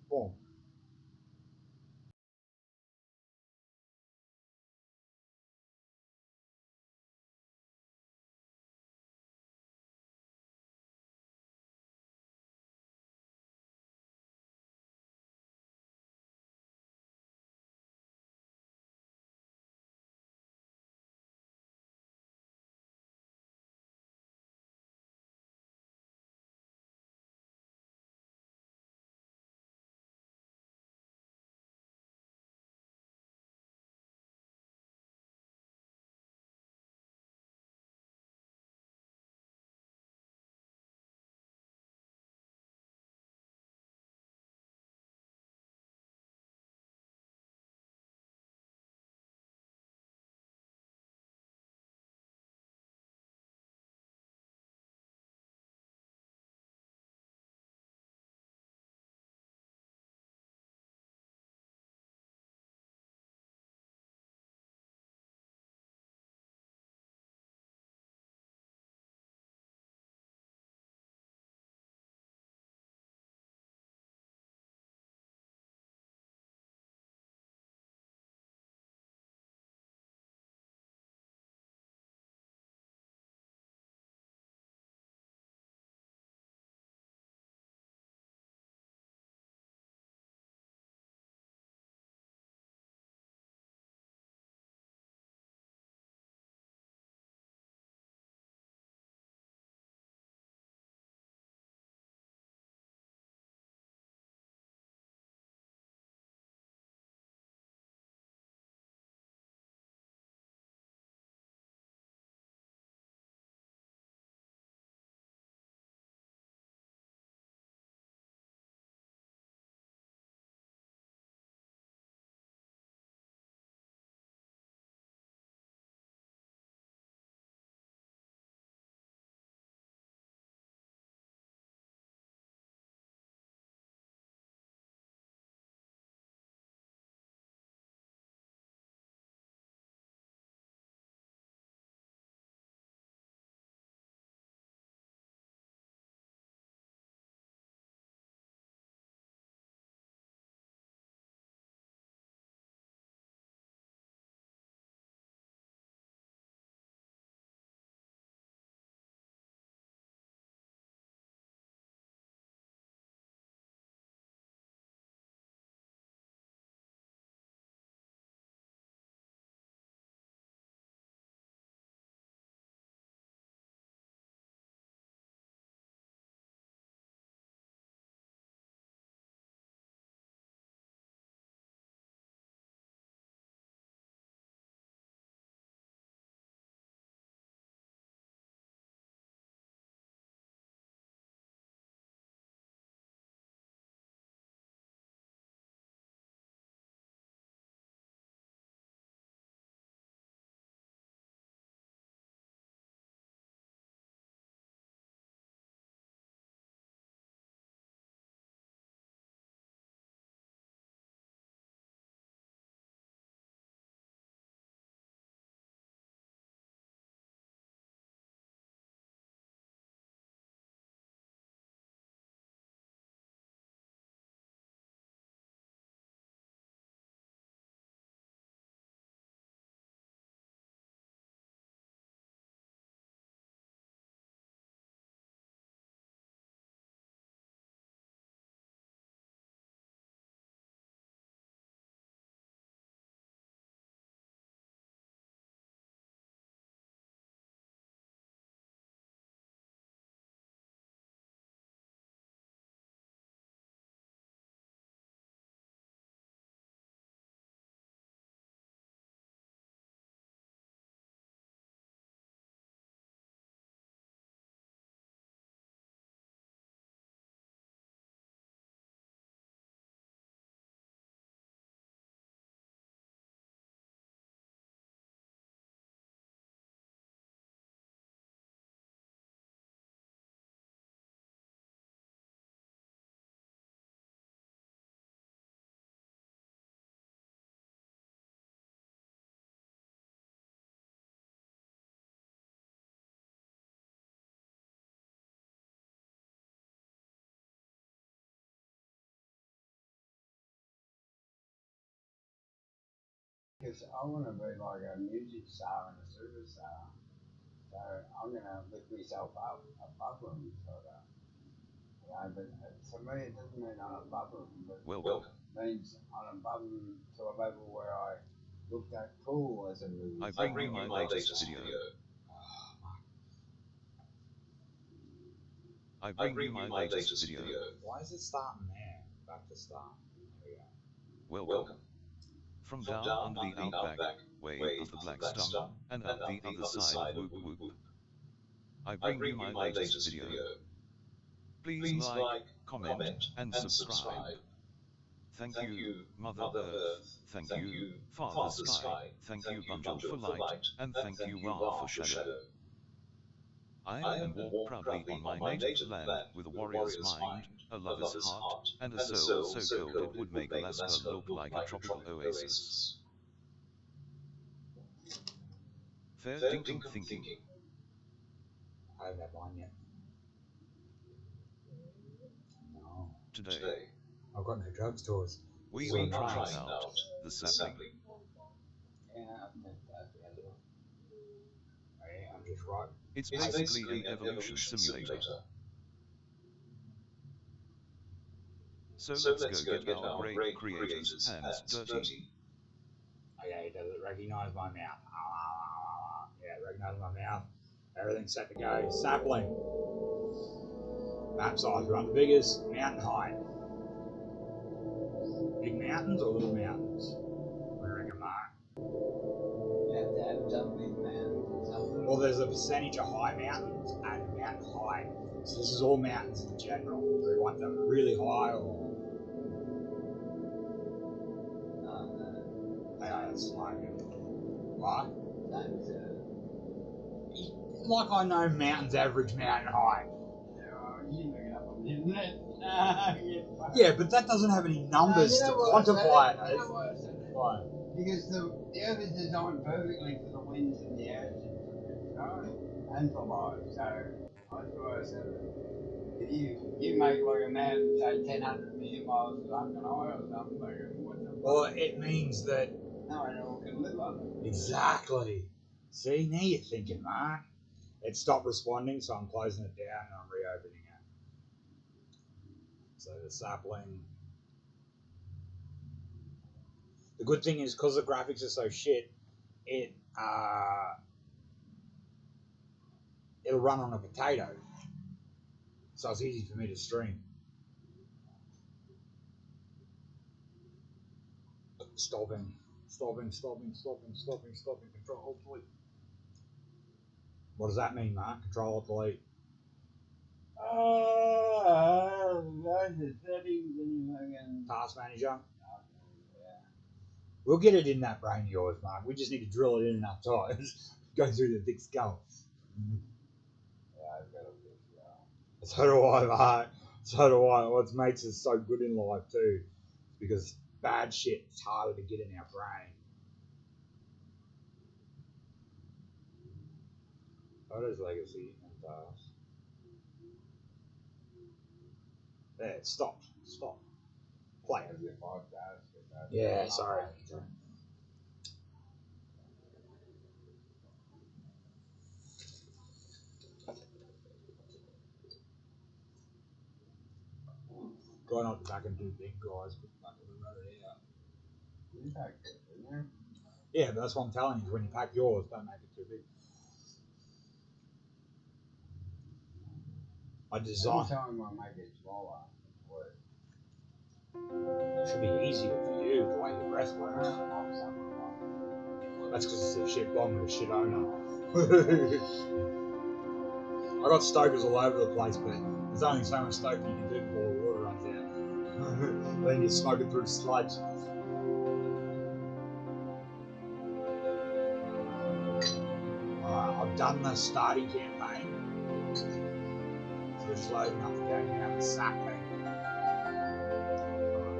Bom, because I want to be like a music star and a superstar. So I'm going to lift myself up above them, sort of. You know, but to me, it doesn't mean I'm above them, but Welcome. it means I'm above them to a level where I look that cool as a music I star. bring you my latest video. I bring you my latest video. Why is it starting there? Back to start. There we go. Welcome. From down under the outback, way of the black stump, and up the other side of whoop whoop. I bring you my latest video. Please like, comment, and subscribe. Thank you, Mother Earth. Thank you, Father Sky. Thank you, Bunjil, for light, and thank you, Ra, for shadow. I am and walk proudly on my native land with a warrior's mind, a lover's heart, and a soul so cold it would make Alaska look like a tropical oasis. Fair dinkum thinking. I haven't had mine yet. No. Today, I've got no drugstores. we are trying out the sapling. Yeah, that's the other one. Hey, I'm just right. It's basically an evolution simulator. So let's go get our great creator's hands dirty. Okay, does it recognise my mouth? Yeah, it recognises my mouth. Everything's set to go. Sapling. Map size, we're on the biggest. Mountain height. Big mountains or little mountains? What do you reckon, Mark? You have to have some big mountains, some little. Well, there's a percentage of high mountains and mountain height. So this is all mountains in general. Do we want them really high or? Yeah, it's like, what? Like I know mountains average mountain height. You look it up on the internet. Yeah, but that doesn't have any numbers to quantify it. You know why I said that? Why? Because the earth is designed perfectly for the winds and the oceans, you know, and for life. So that's why I said it. If you make like a mountain, say 10 million miles up an eye or something, like, what the Well, it means that. no animal can live on it. Exactly. See, now you're thinking, Mark. It stopped responding, so I'm closing it down and I'm reopening it. So the sapling. The good thing is, because the graphics are so shit, it'll run on a potato. So it's easy for me to stream. Stopping, control, alt delete. What does that mean, Mark? Control, alt delete. That's the settings and you fucking. Task manager. Yeah. We'll get it in that brain of yours, Mark. We just need to drill it in enough times. Go through the thick skull. Yeah, I've got a big skull. So do I, Mark. So do I. What makes us so good in life too, because bad shit is harder to get in our brain. Photos, legacy, and tasks. There, stop. Play. Yeah, sorry. Try not to pack them too big, guys, but fuck it, we run it out. You packed it, didn't you? Yeah, but that's what I'm telling you. When you pack yours, don't make it too big. I design. Every time I make it smaller, it works. It should be easier for you the way your breath works. That's because it's a shit bong with a shit owner. I got stokers all over the place, but there's only so much stoking you can do before the water runs out. Then you're smoking through sludge. Alright, I've done the starting campaign. So we're just loading up the game about the sapling.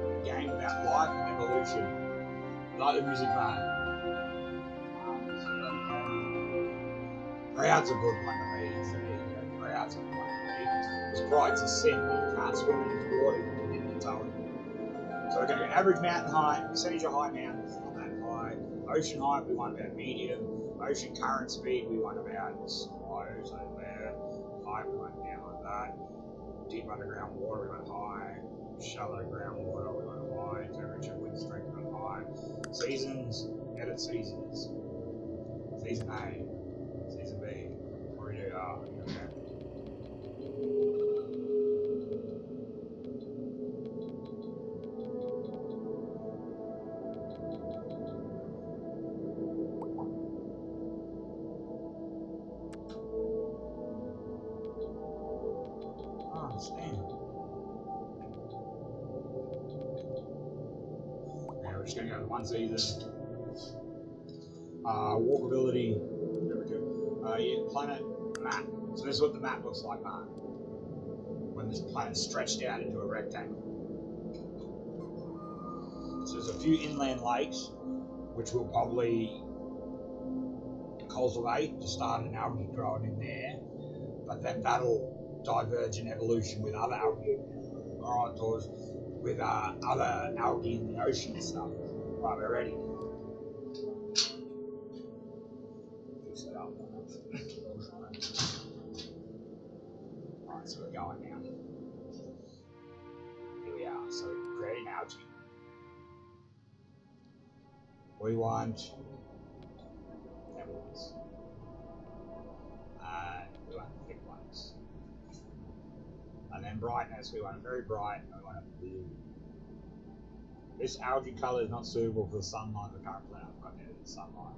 A game about life and evolution. You like the music, man? Crowd's a good one to me. So there you go. Crowd's a good one to me. Because pride's a sin. You can't swim in this water if you didn't tell it. So we're going to go average mountain height, percentage of high mountains, not that high. Ocean height, we want about medium. Ocean current speed, we want about slow, so there. Height, we want down like that. Deep underground water, we want high. Shallow groundwater, we want high. Temperature, wind strength, we want high. Seasons, edit seasons. Season A, Season B, where we do okay. I understand. Now we're just going to go to one season. Walkability. There we go. Yeah, planet map. So this is what the map looks like, Mark. When this planet's stretched out into a rectangle. So there's a few inland lakes, which will probably cultivate to start an algae growing in there. But then that'll diverge in evolution with other algae, or with other algae in the ocean and stuff. Right, we're ready. Fix it up. Right, so we're going now. Here we are. So creating algae. We want emeralds. We want thick ones. And then brightness, we want it very bright, and we want it blue. This algae colour is not suitable for the sunlight of the current planet. I've got there the sunlight.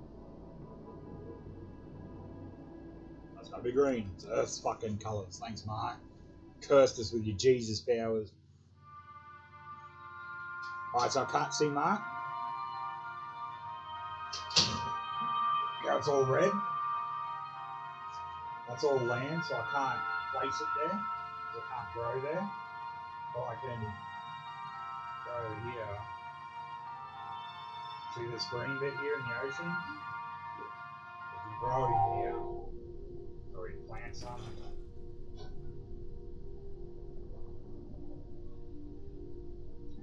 That's got to be green. It's Earth's fucking colours. Thanks, Mark. Cursed us with your Jesus powers. Alright, so I can't see Mark. Yeah, it's all red. That's all land, so I can't place it there. So I can't grow there. But I can go here. See this green bit here in the ocean? If you grow it in here, or we plant some.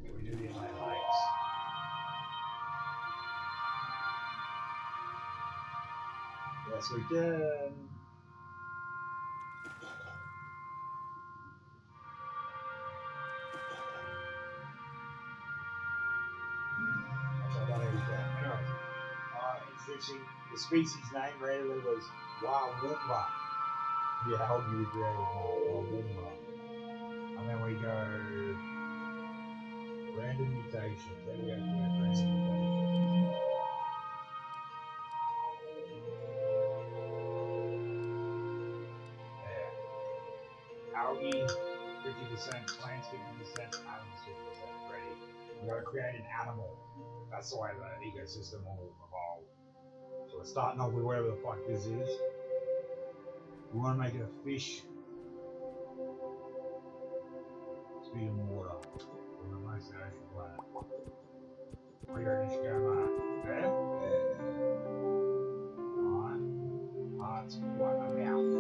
Can we do the inland lakes? Yes, we can. Anyway, introducing the species name randomly was Wawumba. The algae we created, Wawumba. And then we go random mutations. Then we go to random mutations. There. Algae 50%, plants 50%, animals 50%. Ready. We've got to create an animal. That's the way the ecosystem will evolve. So we're starting off with whatever the fuck this is. We want to make it a fish. Speed in water. We're the most ocean planet. Where do you reckon you should go, Mark? There? Alright. Hearts, we want a mouth.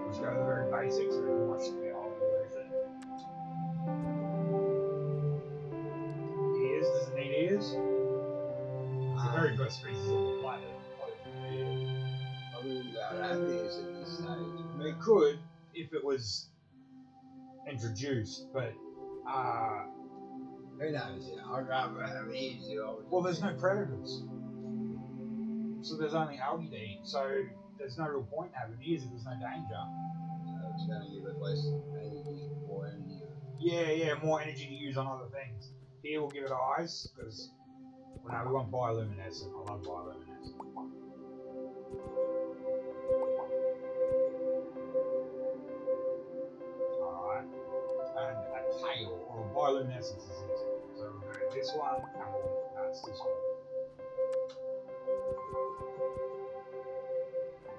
Let's go to the very basics so we can watch the whole evolution. Ears, does it need ears? It's a very good species on the planet. I wouldn't go to have ears at this stage. It could if it was introduced, but Who knows? I'd rather have ears. well, there's no predators, so there's only algae to eat. So there's no real point in having ears if there's no danger. It's going to give it less energy, more energy. Yeah, more energy to use on other things. Here we'll give it eyes because we want bioluminescent. I love bioluminescent. Alright. And a tail, or bioluminescence is this. So we'll go this one, and that's this one.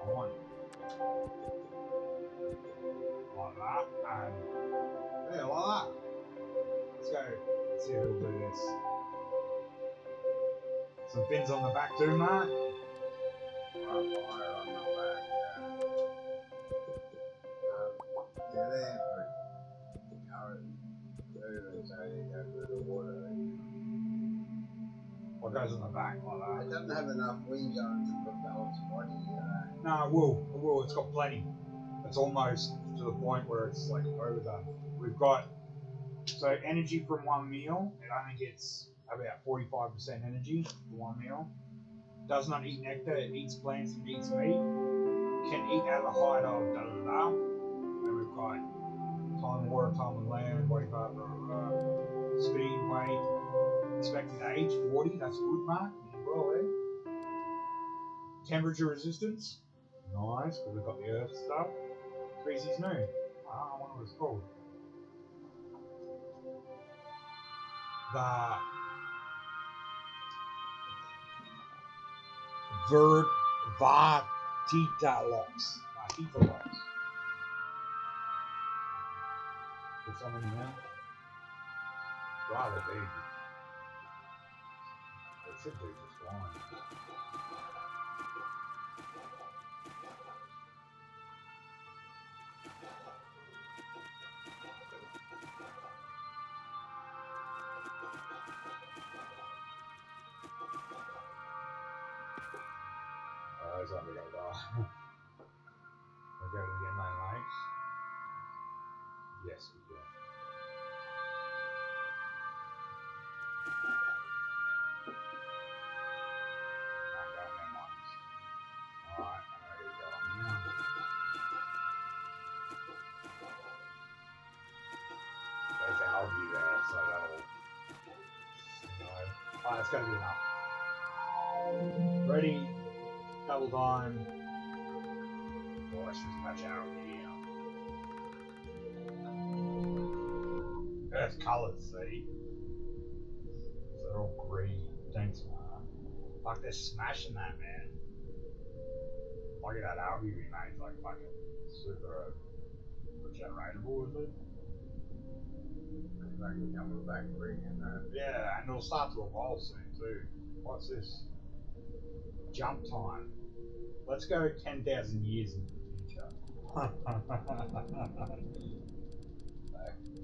One. Like that, and yeah, like that. Let's go. Let's see if it'll do this. Some fins on the back too, Mark. Fire on the back, yeah, they're current moving, so you go through the water. What What goes on the back like It that? doesn't have enough wings on it to propel its body. No, it will. It's got plenty. It's almost to the point where it's like overdone. We've got so energy from one meal. It only gets about 45% energy for one meal. Does not eat nectar. It eats plants and eats meat. Can eat at the height of da da da. And we've got time, water, time, and land, body part, blah, blah, blah. Speed, weight, expected age 40. That's good, Mark. Well, there. Temperature resistance. Nice, because we've got the earth stuff. Species new. I wonder what it's called. The Vartitalox. Put some in there. Rather big. It should be just fine. That's not big at all. We go to the inland lakes. Yes, we do. Alright, I'm ready to go on now. There's algae there, so that'll. Alright, it's gonna be enough. Ready, double time. Oh, let's just patch algae here. Earth colours, see? So they're all green. Thanks, man. Fuck, they're smashing that, man. Look at that algae we made, like fucking super regeneratable, is it? It's like it's coming back green and that. Yeah, and it'll start to evolve soon too. What's this? Jump time. Let's go 10,000 years into the future. Back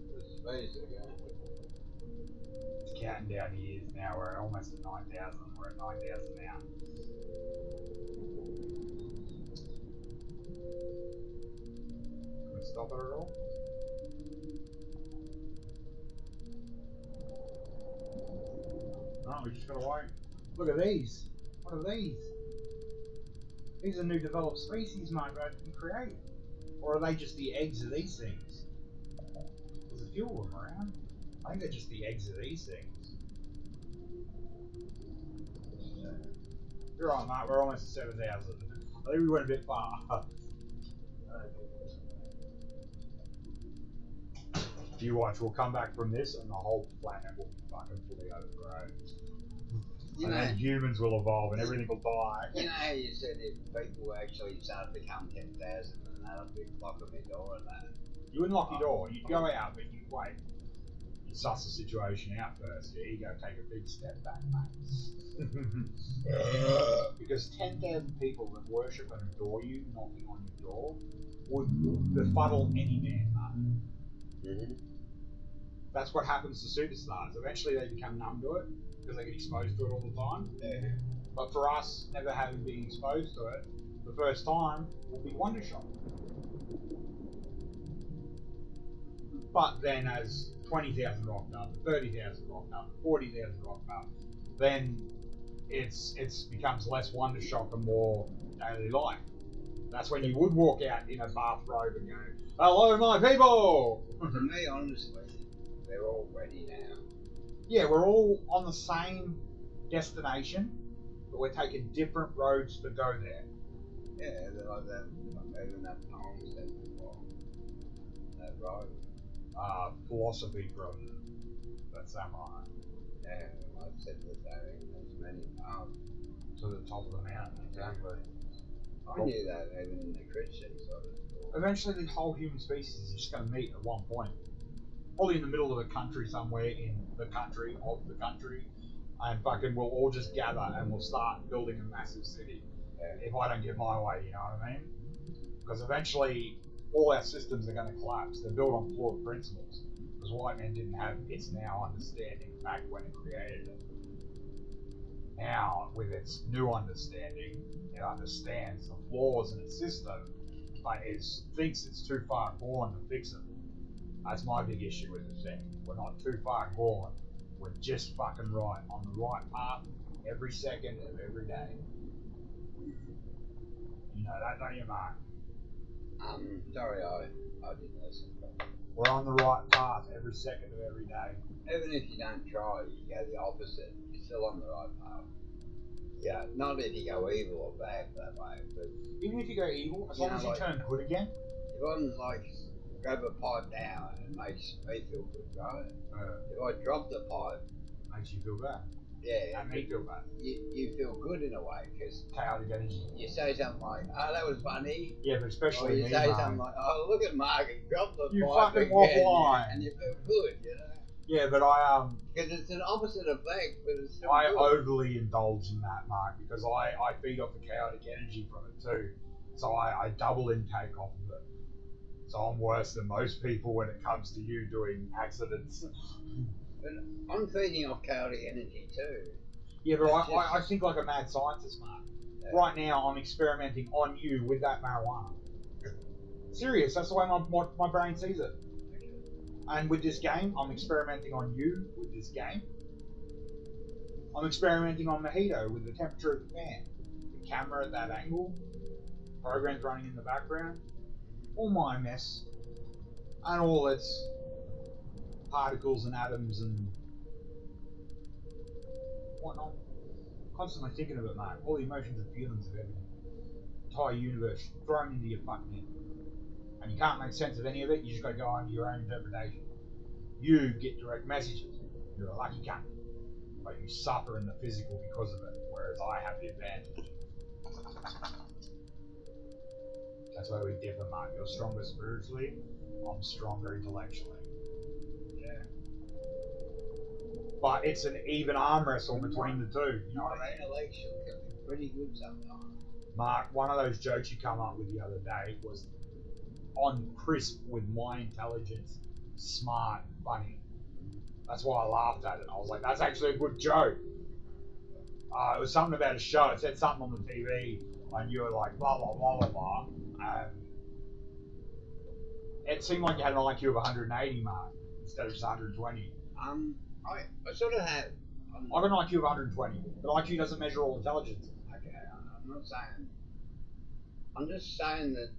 to space again. It's counting down years now. We're almost at 9,000. We're at 9,000 now. Can we stop it at all? No, we just gotta wait. Look at these. What are these? These are new developed species, mate, that can create. Or are they just the eggs of these things? There's a few of them around. I think they're just the eggs of these things. You're right, mate. We're almost at 7,000. I think we went a bit far. You watch, we'll come back from this and the whole planet will be fucking fully overgrown. And then humans will evolve and everything will die. You know how you said if people actually start to become 10,000 and that'll be locking the door and that? You wouldn't lock your door. You'd go out, but you'd wait. You'd suss the situation out first. Yeah, you go take a big step back, mate. Because 10,000 people that worship and adore you knocking on your door would befuddle any man, mate. Mm-hmm. That's what happens to superstars. Eventually they become numb to it because they get exposed to it all the time. Yeah. But for us, never having been exposed to it, the first time will be wonder shock. But then as 20,000 rocked up, 30,000 rocked up, 40,000 rocked up, then it's becomes less wonder shock and more daily life. That's when you would walk out in a bathrobe and go, "Hello, my people!" To me, honestly, they're all ready now. Yeah, we're all on the same destination, but we're taking different roads to go there. Yeah, they're like that, even that poem said before. That road. Philosophy from that samurai Yeah, I've said the same. There's many paths. to the top of the mountain. Exactly. I knew that even in the Christian sort of school. Eventually, the whole human species is just going to meet at one point. Probably in the middle of a country somewhere in the country of the country, and fucking we'll all just gather and we'll start building a massive city. If I don't get my way, you know what I mean? Because eventually, all our systems are going to collapse. They're built on flawed principles. Because white men didn't have its now understanding back when it created it. Now, with its new understanding, it understands the flaws in its system, but it thinks it's too far gone to fix it. That's my big issue with the thing. We're not too far gone. We're just fucking right, on the right path every second of every day. You know that, don't you, Mark? Sorry, I didn't listen. We're on the right path every second of every day. Even if you don't try, you go the opposite. You're still on the right path. Yeah, not if you go evil or bad that way, but Even if you go evil, as long as you turn good again. if I like grab a pipe now, it makes me feel good, right? If I drop the pipe, Makes you feel bad. yeah, And me feel bad. you feel good in a way because Chaotic energy. you say something like, "Oh, that was funny," Yeah, but or especially you me, say mate. something like, "Oh, look at Mark, he dropped the You pipe fucking again," waffle and you feel good, you know. Yeah, but I Because it's an opposite effect, but it's still I good. overly indulge in that, Mark, because I feed off the chaotic energy from it too. So I double intake off of it. So I'm worse than most people when it comes to you doing accidents. But I'm feeding off chaotic energy too. Yeah, but It's just- I think like a mad scientist, Mark. Yeah. Right now, I'm experimenting on you with that marijuana. Serious, that's the way my brain sees it. And with this game, I'm experimenting on you with this game. I'm experimenting on Mojito with the temperature of the fan, the camera at that angle, programs running in the background, all my mess, and all its particles and atoms and whatnot. Constantly thinking of it, mate. All the emotions and feelings of everything. Entire universe thrown into your fucking head. And you can't make sense of any of it, you just gotta go under your own interpretation. You get direct messages. You're a lucky cunt. But you suffer in the physical because of it, whereas I have the advantage. That's where we differ, Mark. You're stronger spiritually, I'm stronger intellectually. Yeah. But it's an even arm wrestle between the two. You know what I mean? Intellectual can be pretty good sometimes. Mark, one of those jokes you come up with the other day was on crisp with my intelligence, smart, funny. That's why I laughed at it. I was like, that's actually a good joke. It was something about a show. It said something on the TV, and you were like, blah, blah, blah, blah, blah. It seemed like you had an IQ of 180, Mark, instead of just 120. I sort of have. I've got an IQ of 120, but IQ doesn't measure all intelligence. Okay, I'm not saying. I'm just saying that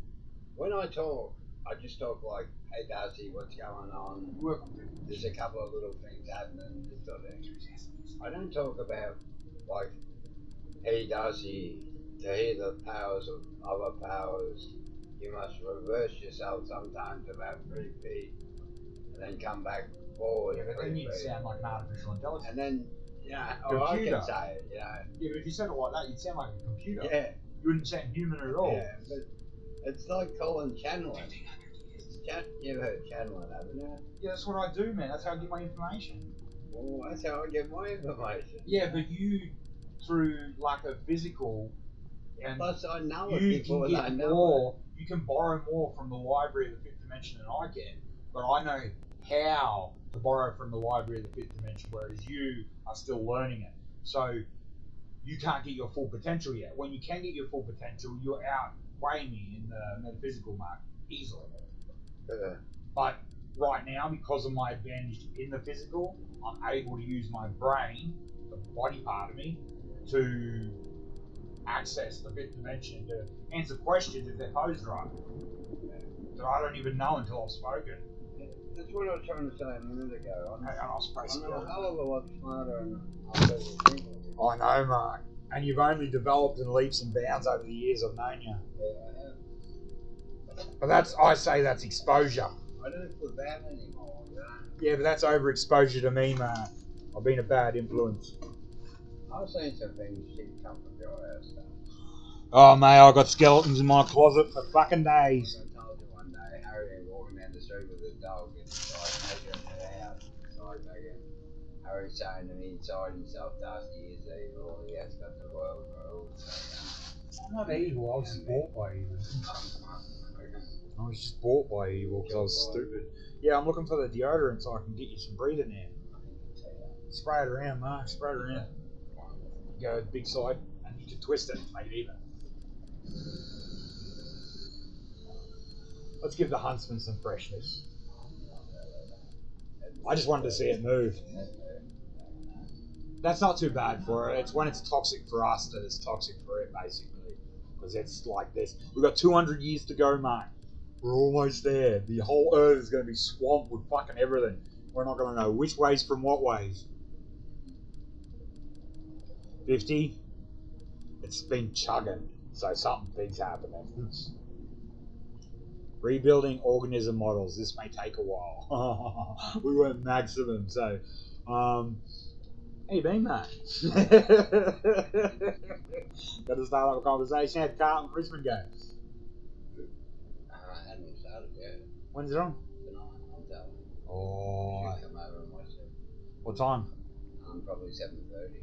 when I talk, I just talk like, "Hey Darcy, what's going on? There's a couple of little things happening." This sort of thing. I don't talk about like, "Hey Darcy, to hear the powers of other powers, you must reverse yourself sometimes about 3 feet, and then come back forward." Yeah, but then 3 you'd feet. sound like an artificial intelligence. And then, you know, I Computer. can say it, you know. Yeah, but if you said it like that, you'd sound like a computer. Yeah. You wouldn't sound human at all. Yeah, but it's like calling channeling. You've heard channeling, haven't you? Yeah, that's what I do, man. That's how I get my information. Well, that's how I get my information. Yeah, but you, through lack of physical, and Plus, I know it you before can they get know more. You can borrow more from the library of the fifth dimension than I can, but I know how to borrow from the library of the fifth dimension, whereas you are still learning it. So you can't get your full potential yet. When you can get your full potential, you're outweighing me in the metaphysical mark easily. But right now, because of my advantage in the physical, I'm able to use my brain, the body part of me, to access the fifth dimension to answer questions if they're posed right. That I don't even know until I've spoken. That's what I was trying to say a minute ago. Okay, I'll space I'm it a out. hell of a lot smarter and I'm better thinking. I know, Mark. And you've only developed in leaps and bounds over the years I've known you. Yeah, I have. But I say that's exposure. I don't feel bad anymore, you know. Yeah, but that's overexposure to me, Mark. I've been a bad influence. I've seen some things shit come from your house, though. Oh, mate, I've got skeletons in my closet for fucking days. I told you one day, Harry walking down the street with his dog inside, measuring it out, inside measuring. Harry saying to me inside himself, Darcy is evil, he has got the world rules. I'm not evil, I was just bought by evil. I was just bought by evil because I was stupid. Yeah, I'm looking for the deodorant so I can get you some breathing air. Spray it around, Mark, spray it around. go big side, and you can twist it to make it even. Let's give the huntsman some freshness. I just wanted to see it move. That's not too bad for it. It's when it's toxic for us that it's toxic for it, basically. Because it's like this. We've got 200 years to go, mate. We're almost there. The whole earth is going to be swamped with fucking everything. We're not going to know which ways from what ways. 50. It's been chugging. So something big's happening. Rebuilding organism models. This may take a while. We went maximum. So, how you been, mate? Got to start up a conversation. How'd Carlton Richmond go? I hadn't started yet. When's it on? Tonight, I'm telling you. Oh, You should come over and watch it. what time? Probably 7:30.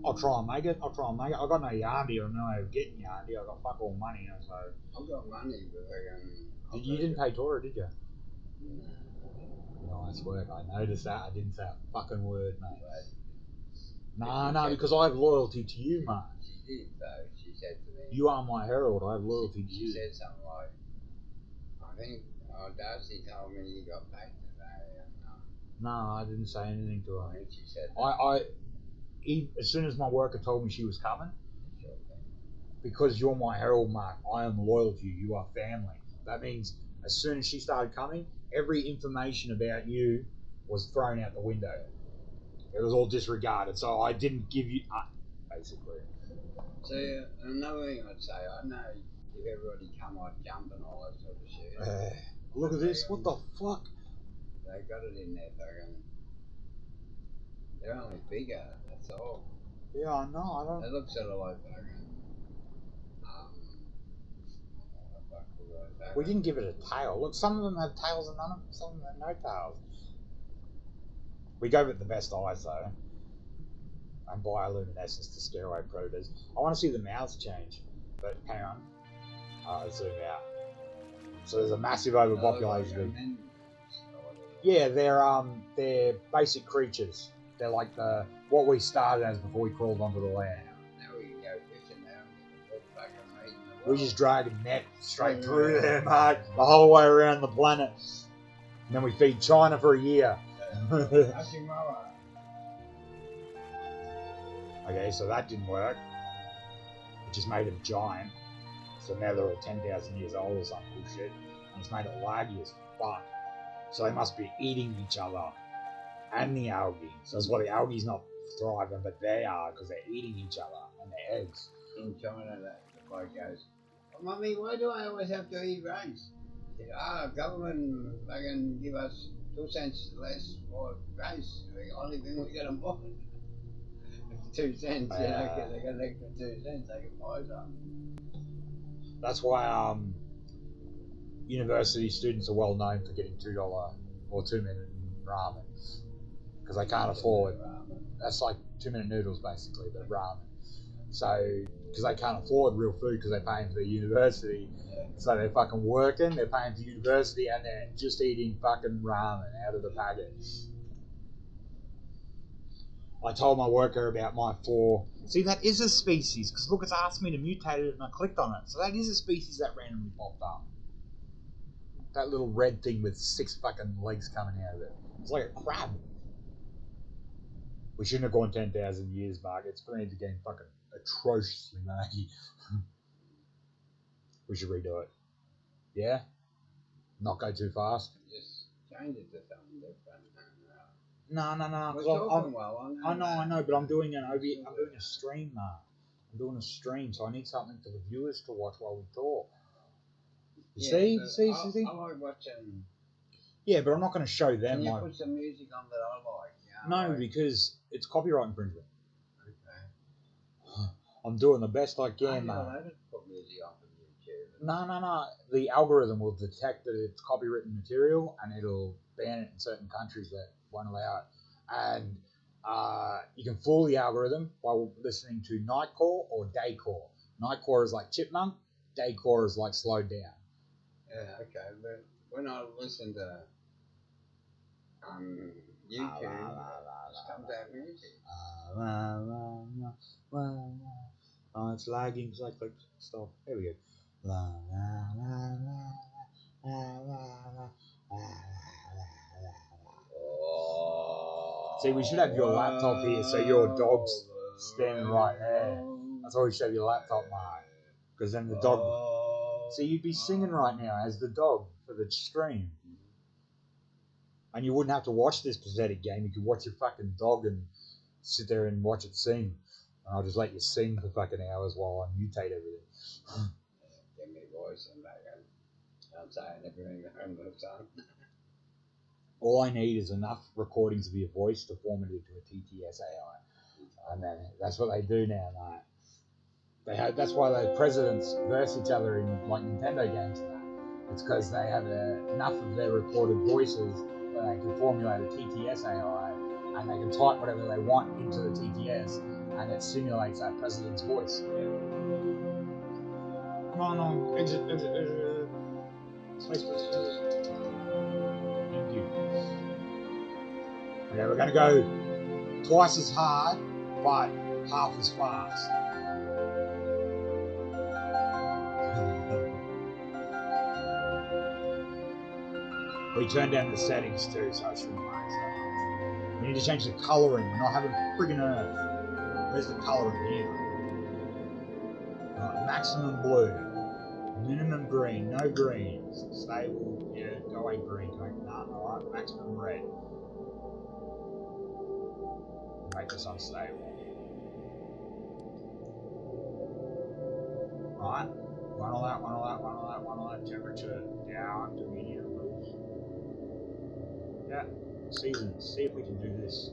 I'll try and make it. I got no yardy or no way of getting yardy. I got fuck all money, so. I've got money, but You didn't pay Tora, did you? No. Nice work. I noticed that. I didn't say a fucking word, mate. But No, because I have loyalty to you, mate. she did, though. She said to me. You are my herald. I have loyalty to She you. said something like, I think Darcy told me you got paid today. And, No, I didn't say anything to I her. think she said As soon as my worker told me she was coming, sure thing. because you're my herald, Mark, I am loyal to you. You are family. That means as soon as she started coming, every information about you was thrown out the window. It was all disregarded. So I didn't give you, basically. So another thing I'd say, I know if everybody come, I'd jump and all that sort of shit. Look at this. What the fuck? They got it in there, fucking. They're only bigger. That's all. Yeah, I know. I don't. They look sort of like fucking. We didn't give it a tail. Look, some of them have tails and none of them. Some of them have no tails. We gave it the best eyes though, and bioluminescence to scare away predators. I want to see the mouths change, but hang on. Zoom out. So there's a massive overpopulation of. Yeah, they're basic creatures. They're like what we started as before we crawled onto the land. Now we can go fishing now and get the fucking meat in the We world. just drag a net straight through there, mate, the whole way around the planet. And then we feed China for a year. Okay, so that didn't work. It just made them giant. So now they're all 10,000 years old or some bullshit. And it's made it laggy as fuck. So they must be eating each other. And the algae. So that's why the algae's not thriving, but they are, because they're eating each other and their eggs. In China, the bloke goes, oh, Mummy, why do I always have to eat rice? He said, government fucking give us 2 cents less for rice. The only thing we get them for 2 cents, you know, because they got an extra 2 cents, they can buy something. That's why university students are well known for getting $2 or 2-minute ramen. Because they can't afford. That's like 2-minute noodles basically, but ramen. So, because they can't afford real food because they're paying for their university. So they're fucking working, they're paying for university, and they're just eating fucking ramen out of the packet. I told my worker about my 4. See, that is a species, because look, it's asked me to mutate it and I clicked on it. So that is a species that randomly popped up. That little red thing with 6 fucking legs coming out of it. It's like a crab. We shouldn't have gone 10,000 years, Mark. It's going to get fucking atrociously laggy. We should redo it. Yeah? Not go too fast? Just change it to something different. No. I know, but I'm doing a stream, Mark. I'm doing a stream, so I need something for the viewers to watch while we talk. You see? I like watching. Yeah, but I'm not going to show them. Can you put some music on that I like? No, because it's copyright infringement. Okay. I'm doing the best I can, I mate. don't put music on from YouTube. No. The algorithm will detect that it's copywritten material and it'll ban it in certain countries that won't allow it. And you can fool the algorithm by listening to nightcore or daycore. Nightcore is like chipmunk, daycore is like slowed down. Yeah, okay. But when I listen to YouTube, sometimes that music. Oh, it's lagging. So I clicked stop. There we go. See, we should have your laptop here, so your dog's standing right there. That's why we should have your laptop, Mark. Because then the dog. See, you'd be singing right now as the dog for the stream. And you wouldn't have to watch this pathetic game. You could watch your fucking dog and sit there and watch it sing. And I'll just let you sing for fucking hours while I mutate everything. Give me a voice and back I'm saying everything that I'm on. All I need is enough recordings of your voice to form it into a TTS AI. And then that's what they do now, mate. That's why the presidents verse each other in like Nintendo games and that. It's because they have enough of their recorded voices that they can formulate a TTS AI and they can type whatever they want into the TTS and it simulates that president's voice. Come on, exit. Space. Thank you. Okay, we're going to go twice as hard, but half as fast. We turned down the settings too, so it shouldn't lag so much. We need to change the colouring. We're not having friggin' Earth. Where's the colouring here? Right, maximum blue. Minimum green. No greens. Stable. Yeah, go away green. None. Alright, maximum red. Make this unstable. Right. One all out. Temperature down to medium, please. Yeah. Seasons. See if we can do this.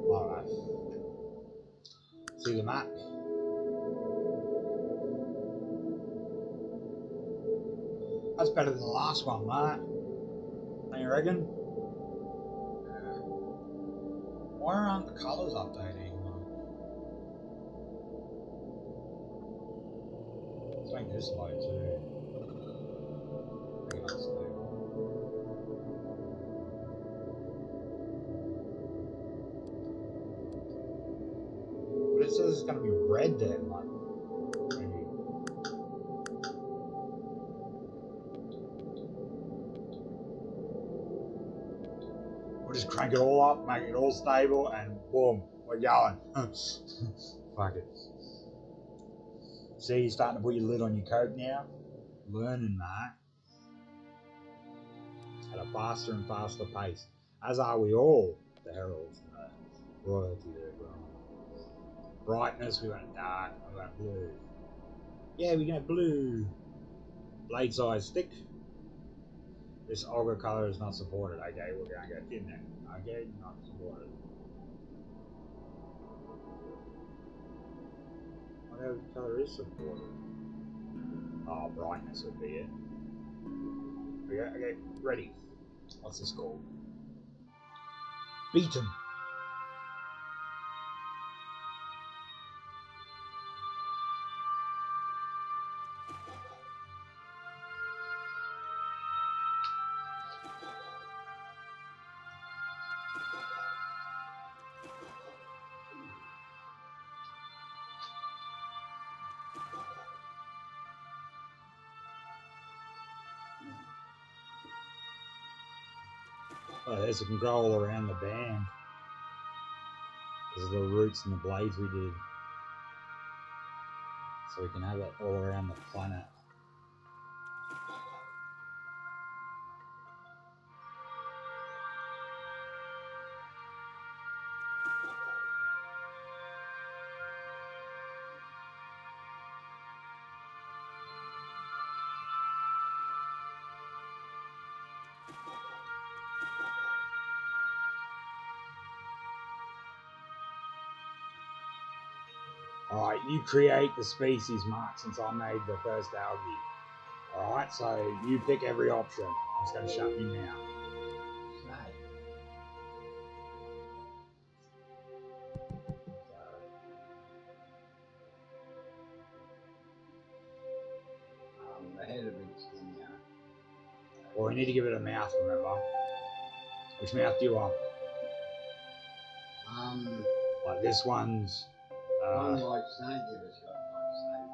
Alright. See the map? That's better than the last one, mate. Don't you reckon? Why aren't the colours updating? Let's make this low too. Make it unstable. But it says it's going to be red then, like maybe. We'll just crank it all up, make it all stable, and boom, we're going. Fuck it. See, you're starting to put your lid on your coke now. Learning that at a faster and faster pace, as are we all. The heralds and the royalty there, bro. Brightness, we went dark, we went blue. Yeah, we go blue. Blade size stick. This ogre color is not supported. Okay, we're going to go thin then. Okay, not supported. Whatever color is supported. Oh, brightness would be it. Okay, ready. What's this called? Beat 'em. Oh, there's a control around the band. This is the roots and the blades we did. So we can have it all around the planet. Alright, you create the species, Mark, since I made the first algae. Alright, so you pick every option. I'm just going to shut you now. Or we need to give it a mouth, remember? Which mouth do you want? Like this one's... Only like snake if it's got like snake.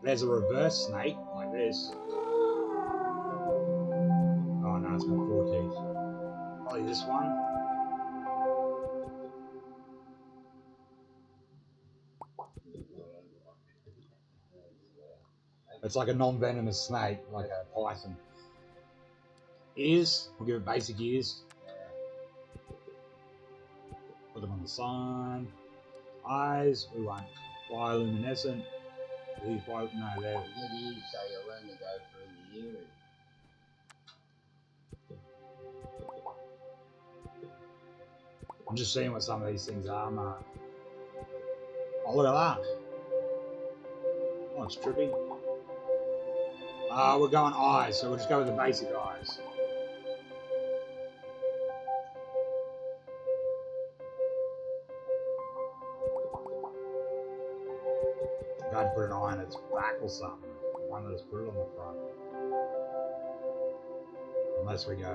there's a reverse snake, like this. Oh no, it's got 4 teeth. Probably this one. It's like a non-venomous snake, like a python. Ears, we'll give it basic ears. Put them on the side. Eyes, we want bioluminescent. These no, they're Good ears, so you'll learn to go through the ears. I'm just seeing what some of these things are, Mark. Oh, look at that. Oh, it's trippy. We're going eyes, so we'll just go with the basic eyes. I had to put an eye on its back or something. One that has put it on the front. Unless we go...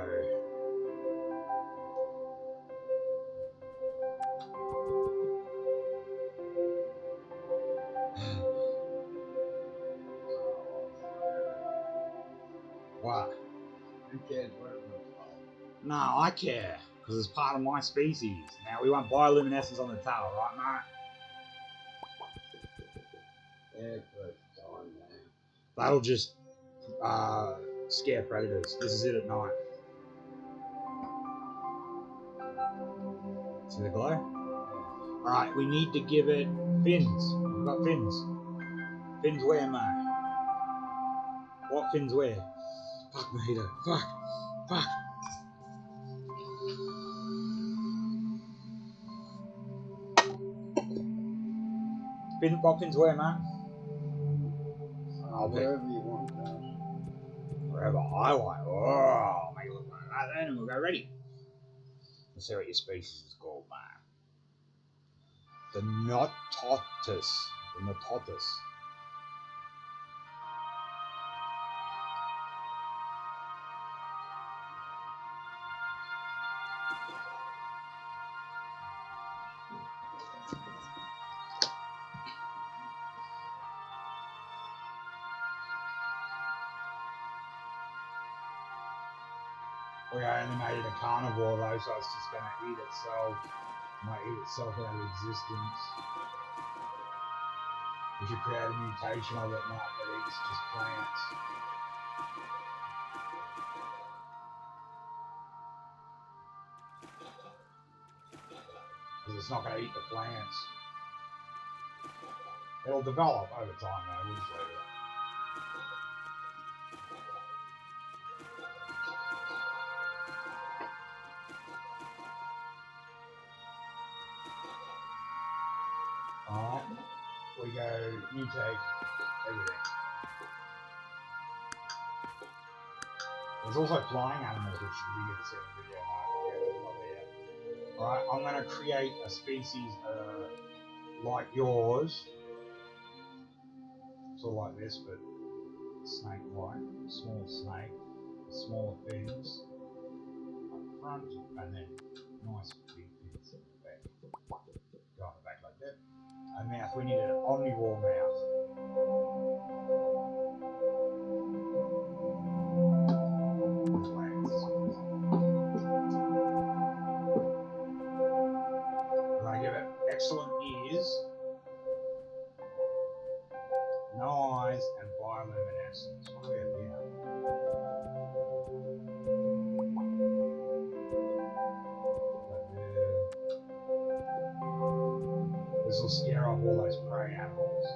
What? Who cares what it looks like? No, I care, because it's part of my species. Now, we want bioluminescence on the tail, right, Mark? Yeah, first time now. That'll just scare predators. This is it at night. See the glow? Alright, we need to give it fins. We've got fins. Fins where, Mark? What fins where? Fuck, Mojito. Fuck. Fuck. What fins where, Mark? Wherever you want, guys. Wherever I want. Oh, make it look like that then, and we'll go ready. Let's see what your species is called, man. The nototus. The nototus. We only made it a carnivore though, so it's just going to eat itself. Might eat itself out of existence. We should create a mutation of it, not that eats just plants. Because it's not going to eat the plants. It'll develop over time though, we'll just leave it. Alright, we go mutate everything. There's also flying animals, which we get to see in the video now. Alright, I'm going to create a species like yours. Sort of like this, but snake-like. Small snake, smaller fins up front, and then nice big fins at the back. Go on the back like that. A mouth, we need an omnivore mouth. We're going to give it excellent ears, no eyes, and bioluminescence. What do we have here? This will scare off all those prey animals.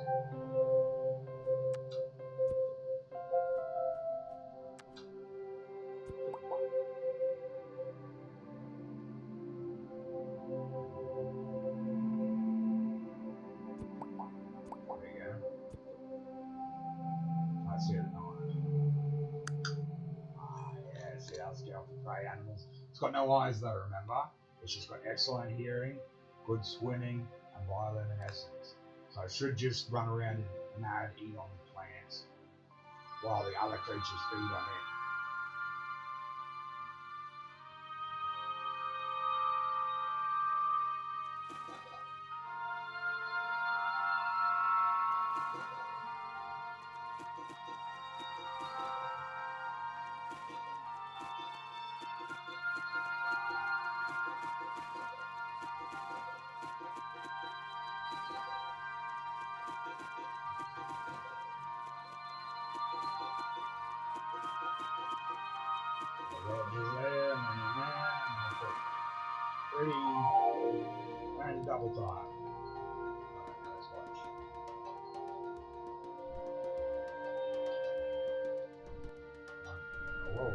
There you go. I see it now. Yeah, see, that'll scare off the prey animals. It's got no eyes though, remember? It's just got excellent hearing, good swimming, and bioluminescence. So it should just run around and mad eat on the plants. while the other creatures feed on it. Ready, and double time. Let's watch. Whoa.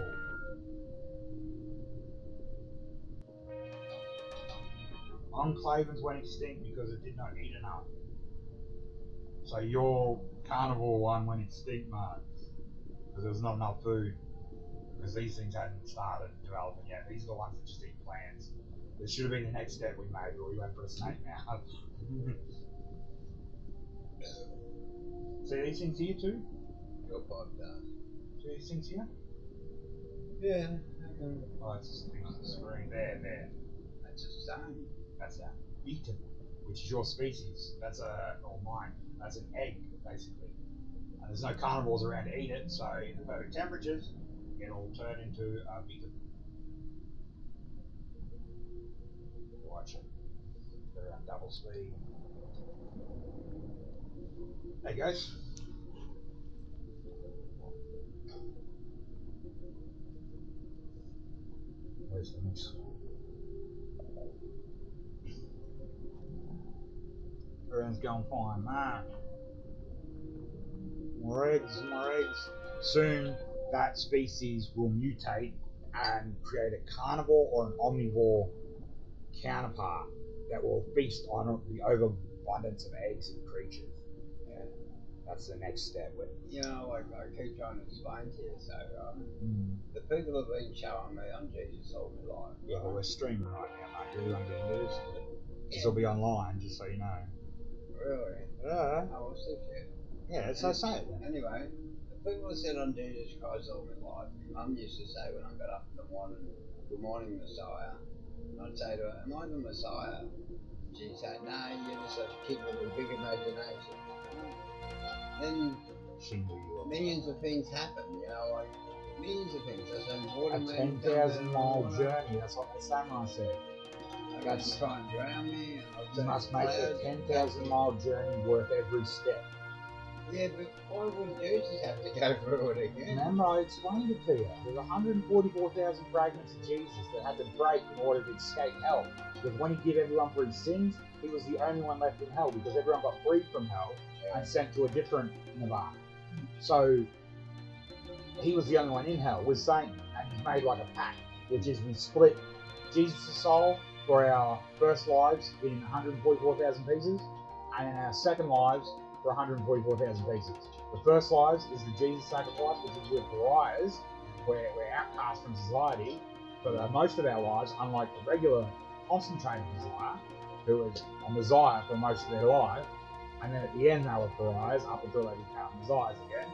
Enclavens went extinct because it did not eat enough. So your carnivore one went extinct, mate, because there was not enough food. Because these things hadn't started developing yet. These are the ones that just eat plants. This should have been the next step we made, where we went for a snake mouth. See these things here too? Your pipe does. See these things here? Yeah. Oh, it's just things on the screen. There. That's a stone. That's a beetle, which is your species. That's or mine. That's an egg, basically. And there's no carnivores around to eat it, so in the perfect temperatures, it'll turn into a beetle. Watch it. Go around double speed. There you go. Where's the mix? Everything's going fine, man. More eggs. Soon, that species will mutate and create a carnivore or an omnivore counterpart that will feast on the overabundance of eggs and creatures. Yeah, that's the next step. You know, like I keep trying to explain to you, so the people have been showing me on Jesus all my life. Yeah, but we're streaming right now, mate. You're going to get this. This will be online, just so you know. Really? Yeah. Oh, what's this shit? Yeah, so say it then. Anyway, the people that said on Jesus Christ all my life, my mum used to say when I got up in the morning, "Good morning, Messiah." And I'd say to her, "Am I the Messiah?" She'd say, "No, you're just a kid with a big imagination." Then She knew you were. millions of things happen, you know, like millions of things. There's a A waterman 10,000-mile journey. That's what the samurai said. That's trying to drown me. You must make a 10,000-mile journey worth every step. Yeah, but why would Jesus have to go through it again? Remember, I explained it to you. There's 144,000 fragments of Jesus that had to break in order to escape hell. Because when he gave everyone for his sins, he was the only one left in hell, because everyone got freed from hell and sent to a different nirvana. So he was the only one in hell with Satan, and he made like a pact, which is we split Jesus' soul for our first lives in 144,000 pieces, and in our second lives for 144,000 pieces. The first lives is the Jesus sacrifice, which is with pariahs, where we're outcast from society for most of our lives, unlike the regular concentrated Messiah, who was a Messiah for most of their life, and then at the end they were pariahs up until they become Messiahs again.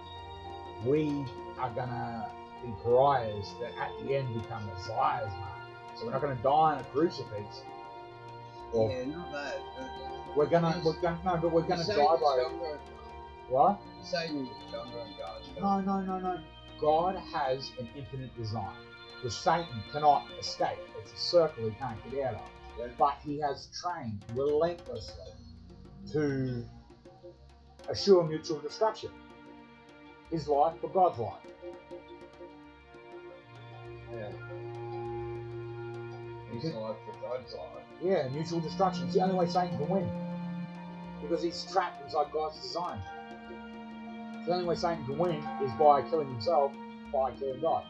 We are gonna be pariahs that at the end become Messiahs, mate. So we're not gonna die on a crucifix. Or Yeah, not that. we're gonna die by what? Satan was stronger than God. No. God has an infinite design, which Satan cannot escape. It's a circle he can't get out of. Yeah. But he has trained relentlessly to assure mutual destruction. His life for God's life. Yeah. His life for God's life. Yeah, mutual destruction. It's the only way Satan can win. Because he's trapped inside God's design. The only way Satan can win is by killing himself, by killing God.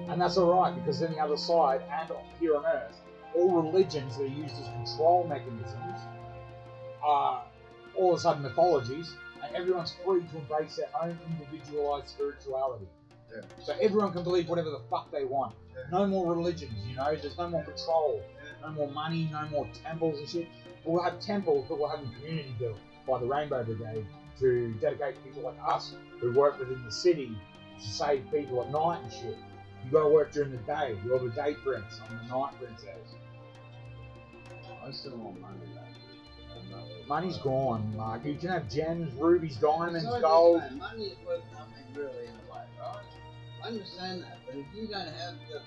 And that's alright, because then the other side, and here on earth, all religions that are used as control mechanisms are all of a sudden mythologies, and everyone's free to embrace their own individualized spirituality. Yeah. So everyone can believe whatever the fuck they want. Yeah. No more religions, you know, there's no more control, no more money, no more temples and shit. We'll have temples, but we'll have them community built by the Rainbow Brigade to dedicate people like us who work within the city to save people at night and shit. You got to work during the day. You're the day prince. I'm the night princess. I still want money though. Money's gone, Mark. You can have gems, rubies, diamonds, Besides gold. that, money is worth nothing really in a way, right? I understand that, but if you don't have the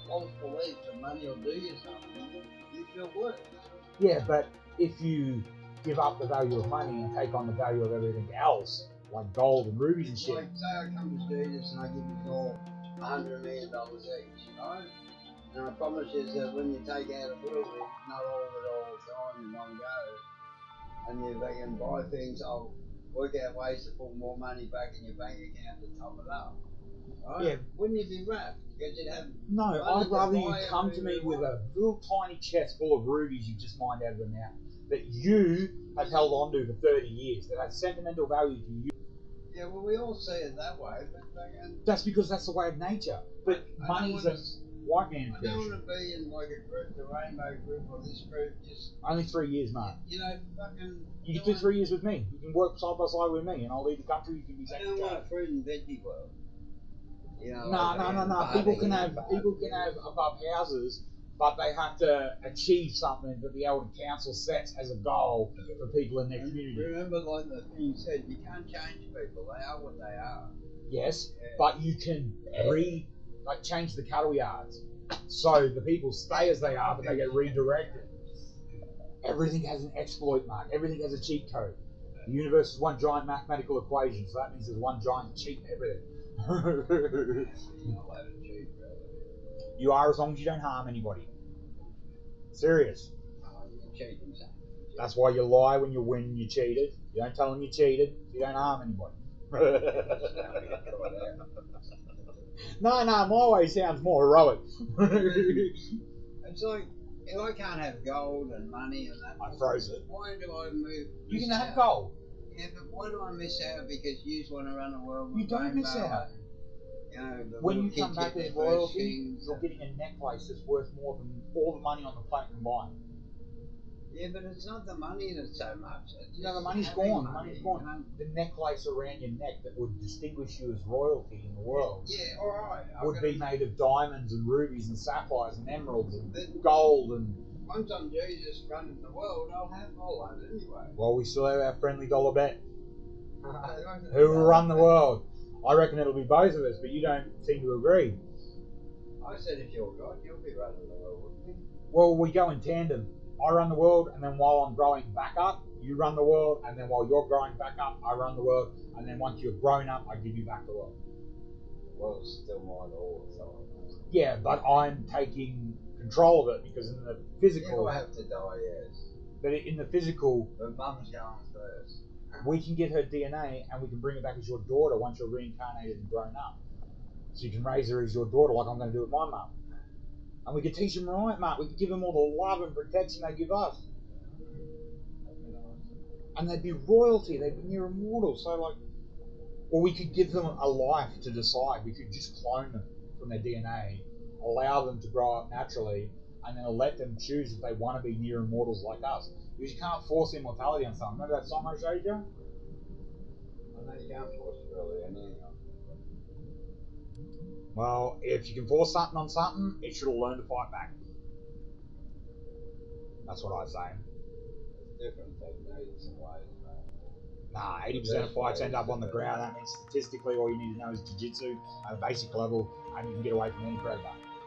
false belief that money will do you something, you feel worse. Yeah, but if you give up the value of money and take on the value of everything else, like gold and rubies and It's shit. like, say I come to Jesus and I give you all $100 million each, right? And I promise you that when you take out a little bit, not all of it all the time in one go, and you can buy things, I'll work out ways to put more money back in your bank account to top it up. Right? Yeah. Wouldn't you be wrapped? Because you'd have No, money I'd to rather you buy come to me everything with you a little tiny chest full of rubies you've just mined out of the mountain that you have held on to for 30 years, that has sentimental value to you. Yeah, well, we all see it that way, but That's because that's the way of nature. But money's a white man's I don't version. want to be in like a group, the rainbow group or this group, just, Only 3 years, mate. you know, fucking... You can do 3 years with me. You can work side by side with me, and I'll leave the country. You can be I don't secretary. want a fruit and veggie world. You know, No. People can have above houses, but they have to achieve something that the elder council sets as a goal for people in their community. Remember, like the thing you said, you can't change people. They are what they are. Yes, Yeah. but you can change the cattle yards so the people stay as they are, but they get redirected. Everything has an exploit mark. Everything has a cheat code. The universe is one giant mathematical equation, so that means there's one giant cheat in everything. You're not allowed to cheat, really. You are, as long as you don't harm anybody. Serious. You're cheating something. That's why you lie when you win and you cheated. You don't tell them you cheated, so you don't harm anybody. No, my way sounds more heroic. It's like, if I can't have gold and money and that, I froze it. why do I move? You can have gold. Yeah, but why do I miss out because you just want to run the world with You don't miss rainbow out. and, you know, the When little you come kids back get as their first royalty, things you're getting a necklace that's worth more than all the money on the planet combined. Yeah, but it's not the money that's so much. It's No, the just money's having gone. The money, money's gone. you know? The necklace around your neck that would distinguish you as royalty in the world Yeah, all right. would be made of diamonds and rubies and sapphires and emeralds and But- gold and... Once I'm Jesus running the world, I'll have all that anyway. Well, we still have our friendly dollar bet. Who will run the world? I reckon it'll be both of us, but you don't seem to agree. I said if you're God, you'll be running the world, wouldn't you? Well, we go in tandem. I run the world, and then while I'm growing back up, you run the world, and then while you're growing back up, I run the world, and then once you're grown up, I give you back the world. The world's still mine all the time. Yeah, but I'm taking control of it because in the physical... You'll have to die, yes. But in the physical... But Mum's going first. We can get her DNA, and we can bring her back as your daughter once you're reincarnated and grown up. So you can raise her as your daughter like I'm going to do with my mum. And we could teach them right, mate. We could give them all the love and protection they give us. And they'd be royalty. They'd be near immortal. So, or we could give them a life to decide. We could just clone them from their DNA, allow them to grow up naturally, and then let them choose if they want to be near immortals like us. Because you can't force immortality on someone. Remember that song I showed you? I know you can't force really anything on them. Well, if you can force something on something, it should have learned to fight back. That's what I say. There's different techniques and ways, mate. Nah, 80% of fights end up on the ground. That means statistically all you need to know is jiu-jitsu at a basic level, and you can get away from any predator.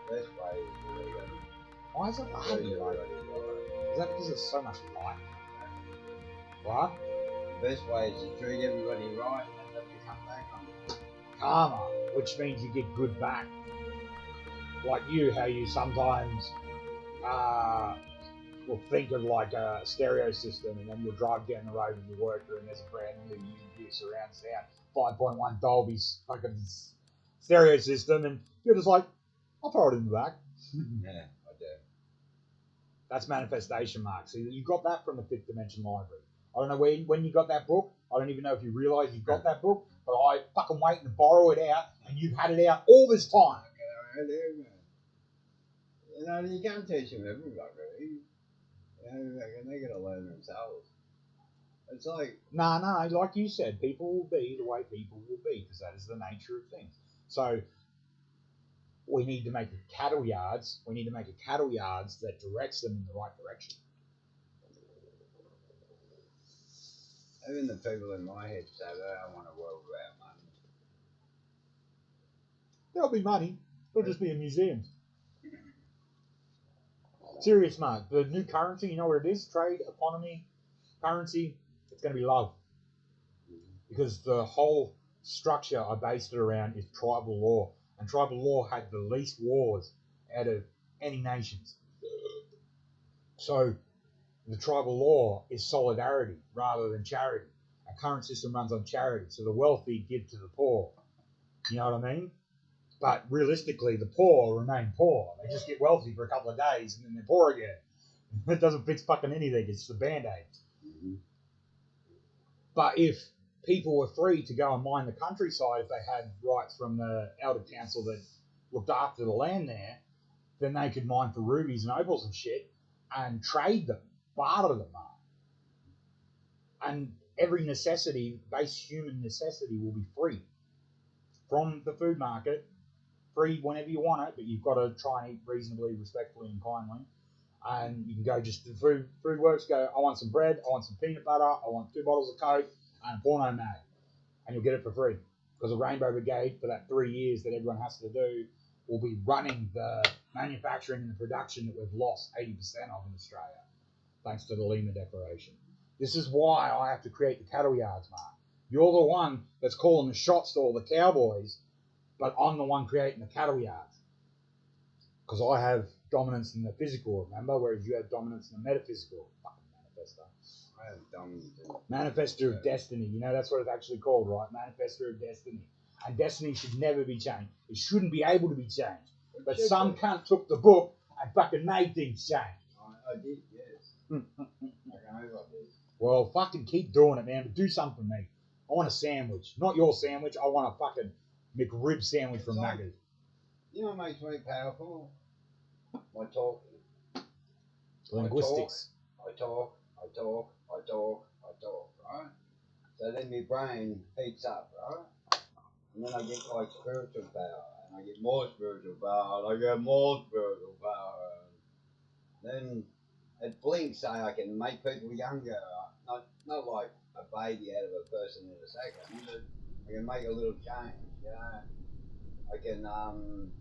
Best way is really good. Why is it hard? Is that because there's so much light? What? The best way is to treat everybody right and let you come back on it. Karma, which means you get good back. Like you, how you sometimes will think of like a stereo system, and then you'll drive down the road with your worker and there's a brand new unit surround sound, 5.1 Dolby's fucking stereo system, and you're just like, I'll throw it in the back. Yeah, I do. That's manifestation, Mark. So you got that from the Fifth Dimension Library. I don't know when you got that book. I don't even know if you realise you got that book, but I fucking waiting to borrow it out, and you've had it out all this time. You know, you can't teach them everybody. You know, they gotta learn themselves. It's like No, like you said, people will be the way people will be because that is the nature of things. So we need to make cattle yards. We need to make a cattle yards that directs them in the right direction. even the people in my head say they don't want a world without money. There'll be money. It'll just be in museums. Serious, mate. The new currency, you know what it is? Trade, economy, currency. It's going to be love. Because the whole structure I based it around is tribal law. And tribal law had the least wars out of any nations. So the tribal law is solidarity rather than charity. Our current system runs on charity. So the wealthy give to the poor. You know what I mean? But realistically, the poor remain poor. They just get wealthy for a couple of days and then they're poor again. It doesn't fix fucking anything. It's just a band-aid. Mm-hmm. But if people were free to go and mine the countryside, if they had rights from the elder council that looked after the land there, then they could mine for rubies and opals and shit and trade them, barter them up. And every necessity, base human necessity, will be free from the food market. Free whenever you want it, but you've got to try and eat reasonably, respectfully, and kindly. And you can go just to food works, go, I want some bread, I want some peanut butter, I want 2 bottles of Coke, and a porno mag. And you'll get it for free. Because the Rainbow Brigade, for that 3 years that everyone has to do, will be running the manufacturing and the production that we've lost 80% of in Australia, thanks to the Lima Declaration. This is why I have to create the cattle yards, Mark. You're the one that's calling the shots to all the cowboys, but I'm the one creating the cattle yards. Because I have dominance in the physical, remember? Whereas you have dominance in the metaphysical. Fucking manifesto. I have dominance in Manifestor of Destiny. You know, that's what it's actually called, right? Manifestor of Destiny. And destiny should never be changed. It shouldn't be able to be changed. But some cunt took the book and fucking made things change. I did, yes. I did. Well, fucking keep doing it, man. But do something for me. I want a sandwich. Not your sandwich. I want a fucking McRib sandwich from Macca's. You know what makes me powerful? My talking. Linguistics. I talk, right? So then my brain heats up, right? And then I get like spiritual power, and I get more spiritual power, and I get more spiritual power. And then it blinks, so I can make people younger. Not like a baby out of a person in a second, but I can make a little change, you know. I can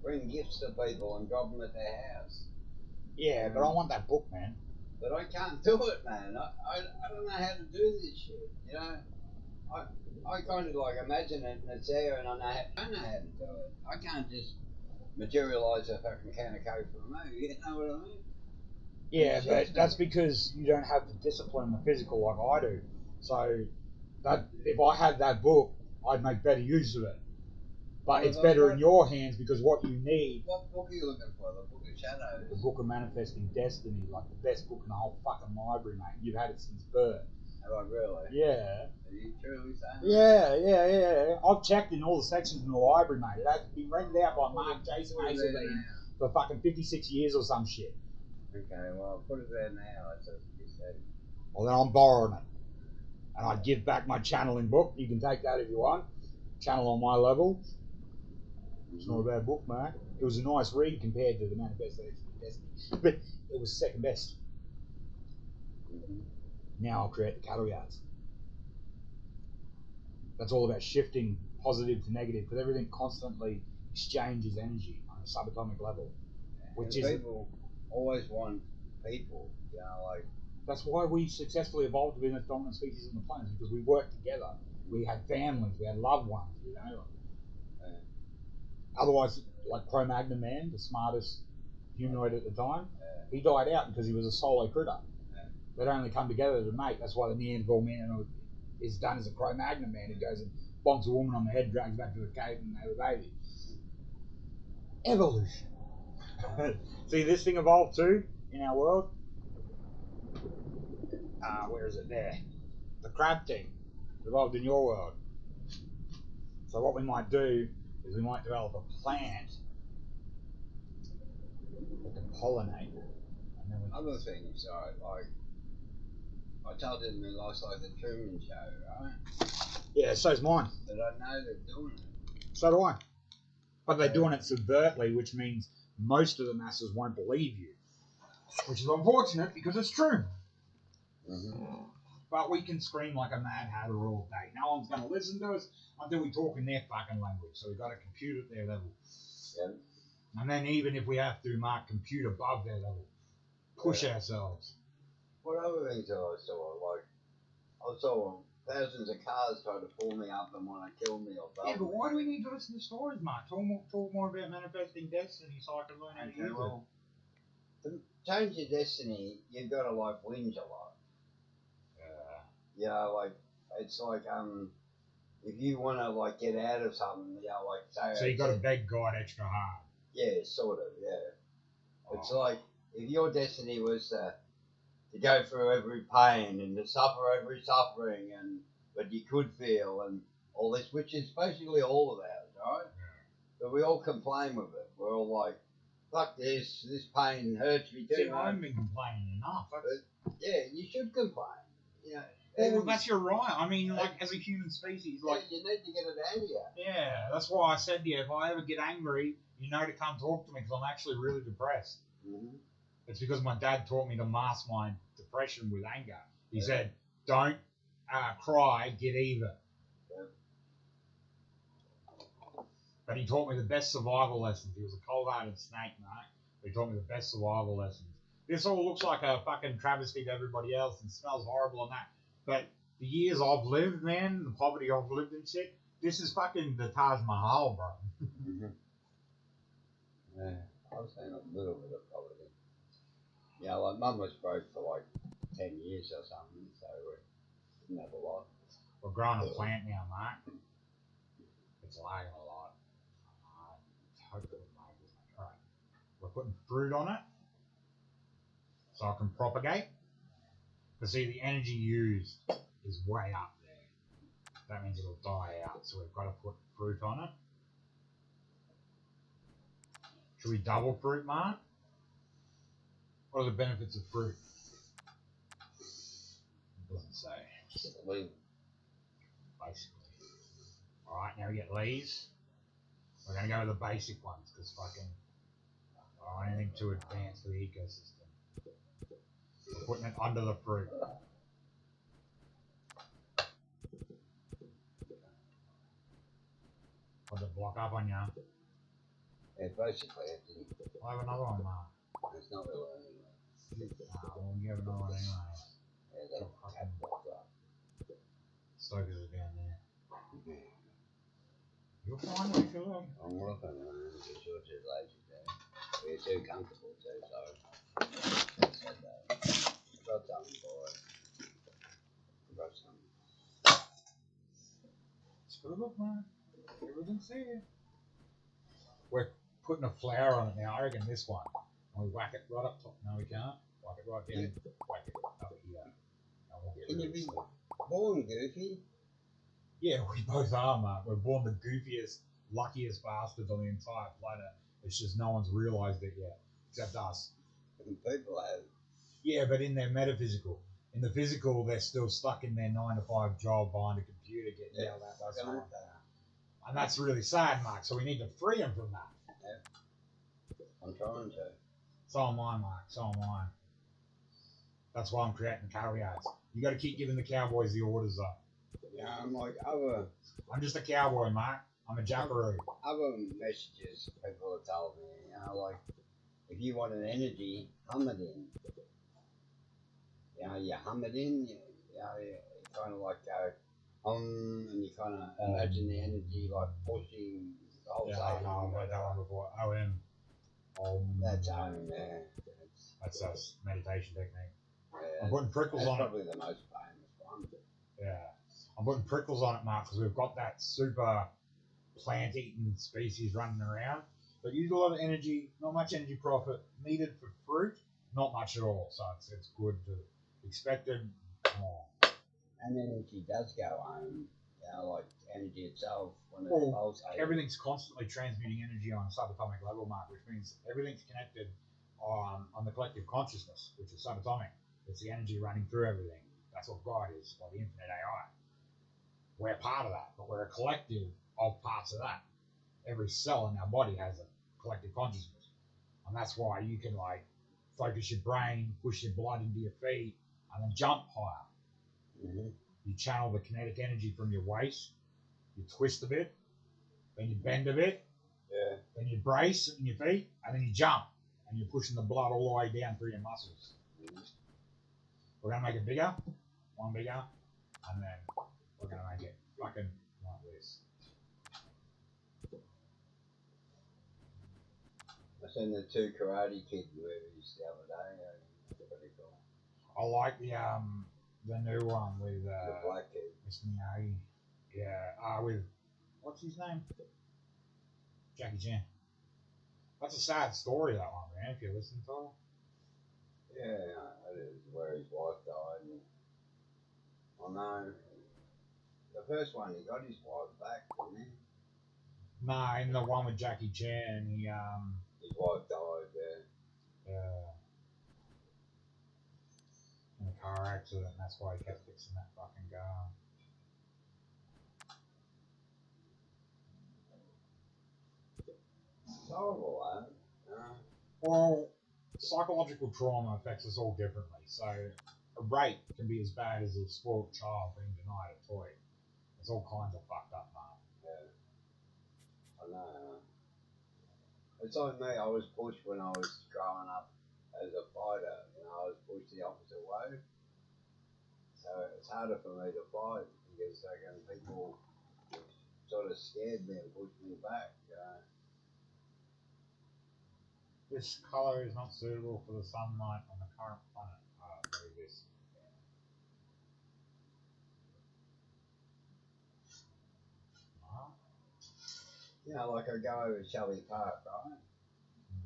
bring gifts to people and drop them at their house. Yeah, but I want that book, man. But I can't do it, man. I don't know how to do this shit, you know. I kind of like imagine it and it's there and I don't know how to do it. I can't just materialise a fucking can of Coke for me, you know what I mean? Yeah, but that's because you don't have the discipline and the physical like I do. So that if I had that book, I'd make better use of it. But it's better in your hands because what you need. What book are you looking for? The Book of Shadows? The Book of Manifesting Destiny, like the best book in the whole fucking library, mate. You've had it since birth. Have I really? Yeah. Are you truly saying that? Yeah. I've checked in all the sections in the library, mate. It has been rented out by Mark Jason Hazelbean for fucking 56 years or some shit. Okay, well, I'll put it there now. It's a mistake. Well, then I'm borrowing it. And I'd give back my channeling book. You can take that if you want. Channel on my level. It's not a bad book, mate. It was a nice read compared to the Manifestation of Destiny. But it was second best. Now I'll create the cattle yards. That's all about shifting positive to negative because everything constantly exchanges energy on a subatomic level. Which is people always want people, you know, like. That's why we successfully evolved to be the most dominant species on the planet, because we worked together. We had families, we had loved ones, you know. Otherwise, like Cro-Magnon man, the smartest humanoid at the time, he died out because he was a solo critter. They'd only come together to mate. That's why the Neanderthal man is done as a Cro-Magnon man who goes and bonks a woman on the head, drags back to the cave, and they have a baby. Evolution. See, this thing evolved too in our world. Where is it there? The crab thing evolved in your world. So what we might do is we might develop a plant that can pollinate. And then other things, like I told him it looks like the Truman Show, right? Yeah, so's mine. But I know they're doing it. So do I. But they're doing it subvertly, which means most of the masses won't believe you. Which is unfortunate because it's true. Mm-hmm. But we can scream like a mad hatter all day. No one's going to listen to us until we talk in their fucking language. So we've got to compute at their level. Yeah. And then even if we have to, Mark, compute above their level. Push ourselves. What other things that I saw? Like, I saw thousands of cars try to pull me up and want to kill me or Yeah, but why do we need to listen to stories, Mark? Talk more about manifesting destiny so I can learn how to use well, to change your destiny, you've got to like whinge a lot. Yeah, like it's like if you want to like get out of something, you know, like say. So you got to beg God extra hard. Yeah, sort of. Yeah. It's like if your destiny was to go through every pain and to suffer every suffering, and but you could feel and all this, which is basically all of ours, right? Yeah. But we all complain with it. We're all like, "Fuck this! This pain hurts me too." See, I haven't been complaining enough. Yeah, you should complain. You know, well, that's your right. I mean, like, as a human species, like... Yeah, you need to get it out of you. Yeah, that's why I said to you, if I ever get angry, you know to come talk to me, because I'm actually really depressed. Mm-hmm. It's because my dad taught me to mask my depression with anger. He said, don't cry, get even. Yeah. But he taught me the best survival lessons. He was a cold-hearted snake, mate. But he taught me the best survival lessons. This all looks like a fucking travesty to everybody else and smells horrible and that. But the years I've lived, man, the poverty I've lived and shit, this is fucking the Taj Mahal, bro. Mm-hmm. Yeah, I've seen a little bit of poverty. Yeah, like Mum was broke for like 10 years or something, so we didn't have a lot. We're growing a plant now, mate. It's lagging a lot. Hope it would lag this much. Alright. We're putting fruit on it so I can propagate. But see, the energy used is way up there. That means it'll die out, so we've got to put fruit on it. Should we double fruit, Mark? What are the benefits of fruit? It doesn't say. Basically. Alright, now we get leaves. We're going to go with the basic ones, because fucking... I don't want anything too advanced for the ecosystem. We're putting it under the fruit. What did it block up on you? Yeah, basically, I'll have another one, Mark. it's not really anyway. We'll give another one anyway. Yeah, they tap blocked up. Stokers are down there. Yeah. You'll find it if you look. I'm working on it because you're too lazy there. You're too comfortable too, so that's okay. I've got something for it. I've got something. It's good look, man. Everything's here. We're putting a flower on it now. I reckon this one. And we whack it right up top. No, we can't. Whack it right down. Whack it up here. Can you be born goofy? Yeah, we both are, Mark. We're born the goofiest, luckiest bastards on the entire planet. It's just no one's realised it yet, except us. And people have. Yeah, but in their metaphysical. In the physical, they're still stuck in their 9-to-5 job behind a computer getting yelled at by someone. And that's really sad, Mark, so we need to free them from that. Yeah. I'm trying to. So am I, Mark. So am I. That's why I'm creating cattle yards. You got to keep giving the cowboys the orders, though. Yeah, I'm like other. I'm just a cowboy, Mark. I'm a jackaroo. Other messages people have told me, you know, like if you want an energy, hum it in. You know, you hum it in. You kind of like go and you kind of imagine the energy like pushing the whole Yeah, I know. I've heard that one before. OM. That's OM, yeah. That's a meditation technique. Yeah, I'm putting prickles on it. That's probably the most famous one. Yeah. I'm putting prickles on it, Mark, because we've got that super plant-eating species running around. But use a lot of energy, not much energy profit needed for fruit, not much at all. So it's good to expected more. And energy does go home, you know, like energy itself when it's pulsating. Everything's constantly transmuting energy on a subatomic level, Mark, which means everything's connected on the collective consciousness, which is subatomic. It's the energy running through everything. That's what God is, like the infinite AI. We're part of that, but we're a collective of parts of that. Every cell in our body has a collective consciousness, and that's why you can like focus your brain, push your blood into your feet, and then jump higher. Mm-hmm. You channel the kinetic energy from your waist, you twist a bit, then you bend a bit, Yeah. then you brace in your feet, and then you jump, and you're pushing the blood all the way down through your muscles. Mm-hmm. We're gonna make it bigger, one bigger, and then we're gonna make it fucking like this. I seen the 2 Karate Kid movies the other day. Pretty cool. I like the new one with The black kid. Mr. Miyagi. Yeah, with what's his name? Jackie Chan. That's a sad story, that one, man. If you listen to it. Yeah, it is where his wife died. And I know. The first one, he got his wife back, didn't he? Nah, in the one with Jackie Chan, he His wife died, yeah. in a car accident. And that's why he kept fixing that fucking car. It's horrible, that. Yeah. Well, psychological trauma affects us all differently. So a rape can be as bad as a spoiled child being denied a toy. It's all kinds of fucked up, man. Yeah. I know. It's like me, I was pushed when I was growing up as a fighter. You know, I was pushed the opposite way. So it's harder for me to fight because people sort of scared me and pushed me back. You know? This colour is not suitable for the sunlight on the current planet. Maybe this. You know, like I go over to Shelley Park, right?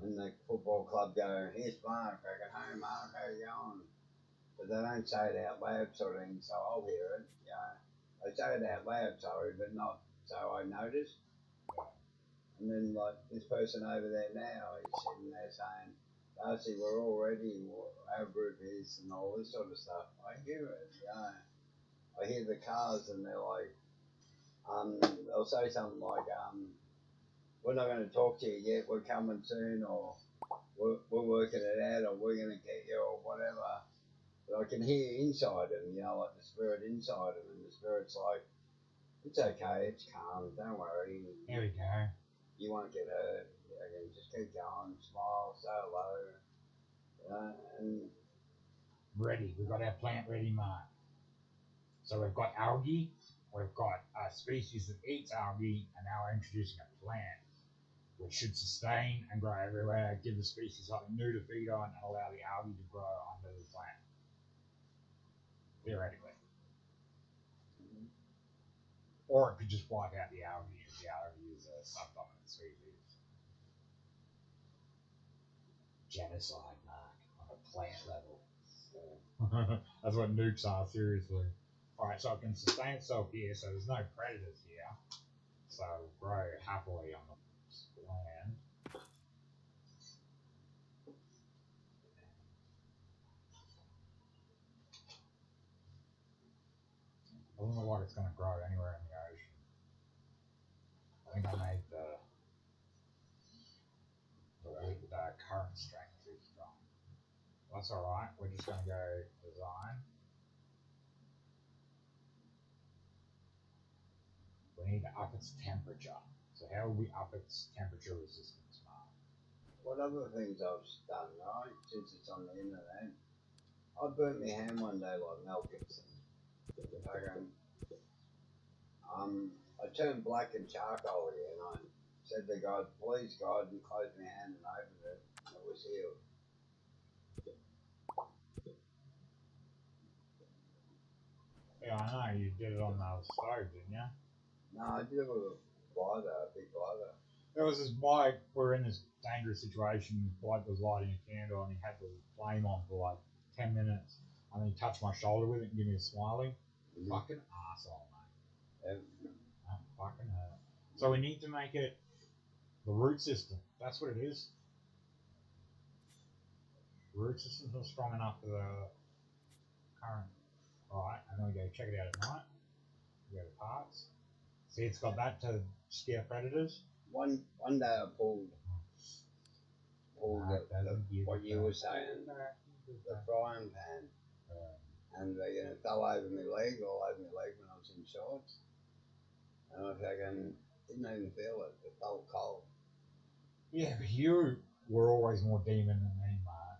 And the football club go, here's Mark, I go, hey Mark, how you going? But they don't say it out loud sort of thing, so I'll hear it. You know? They say it out loud, sorry, but not so I notice. And then like this person over there now, he's sitting there saying, Darcy, we're all ready, our group is, and all this sort of stuff. I hear it, you know. I hear the cars and they're like, they'll say something like, we're not going to talk to you yet, we're coming soon, or we're working it out, or we're going to get you, or whatever. But I can hear inside them, you know, like the spirit inside them, and the spirit's like, it's okay, it's calm, don't worry. Here we go. You won't get hurt. Again, just keep going, smile, say hello, and Ready. We've got our plant ready, Mark. So we've got algae, we've got a species that eats algae, and now we're introducing a plant which should sustain and grow everywhere, give the species something new to feed on, and allow the algae to grow under the plant. Theoretically. Or it could just wipe out the algae if the algae is a subdominant species. Genocide, Mark, on a plant level. That's what nukes are, seriously. Alright, so it can sustain itself here, so there's no predators here. So it'll grow happily on the land. It doesn't look like it's going to grow anywhere in the ocean. I think I made the current strength too strong. That's alright, we're just going to go design. We need to up its temperature. So how will we up its temperature resistance, Mark? what other things I've done, right? Since it's on the internet. I burnt my hand one day like Mel Gibson. I turned black and charcoal and I said to God, please God, and closed my hand and opened it, and it was healed. Yeah, I know, you did it on the stove, didn't you? No, I did it with a big lighter. There was this bloke, we were in this dangerous situation, this bloke was lighting a candle and he had the flame on for like 10 minutes, and then he touched my shoulder with it and gave me a smiley. Fucking arsehole, mate. That fucking hurt. So we need to make it the root system. That's what it is. The root system's not strong enough for the current. right? And then we go check it out at night. We go to parks. See, it's got that to scare predators. One day I pulled what you were saying, the frying pan, and it fell over my leg, all over my leg when I was in shorts, and I fucking didn't even feel it. It felt cold. Yeah, but you were always more demon than me, Mark.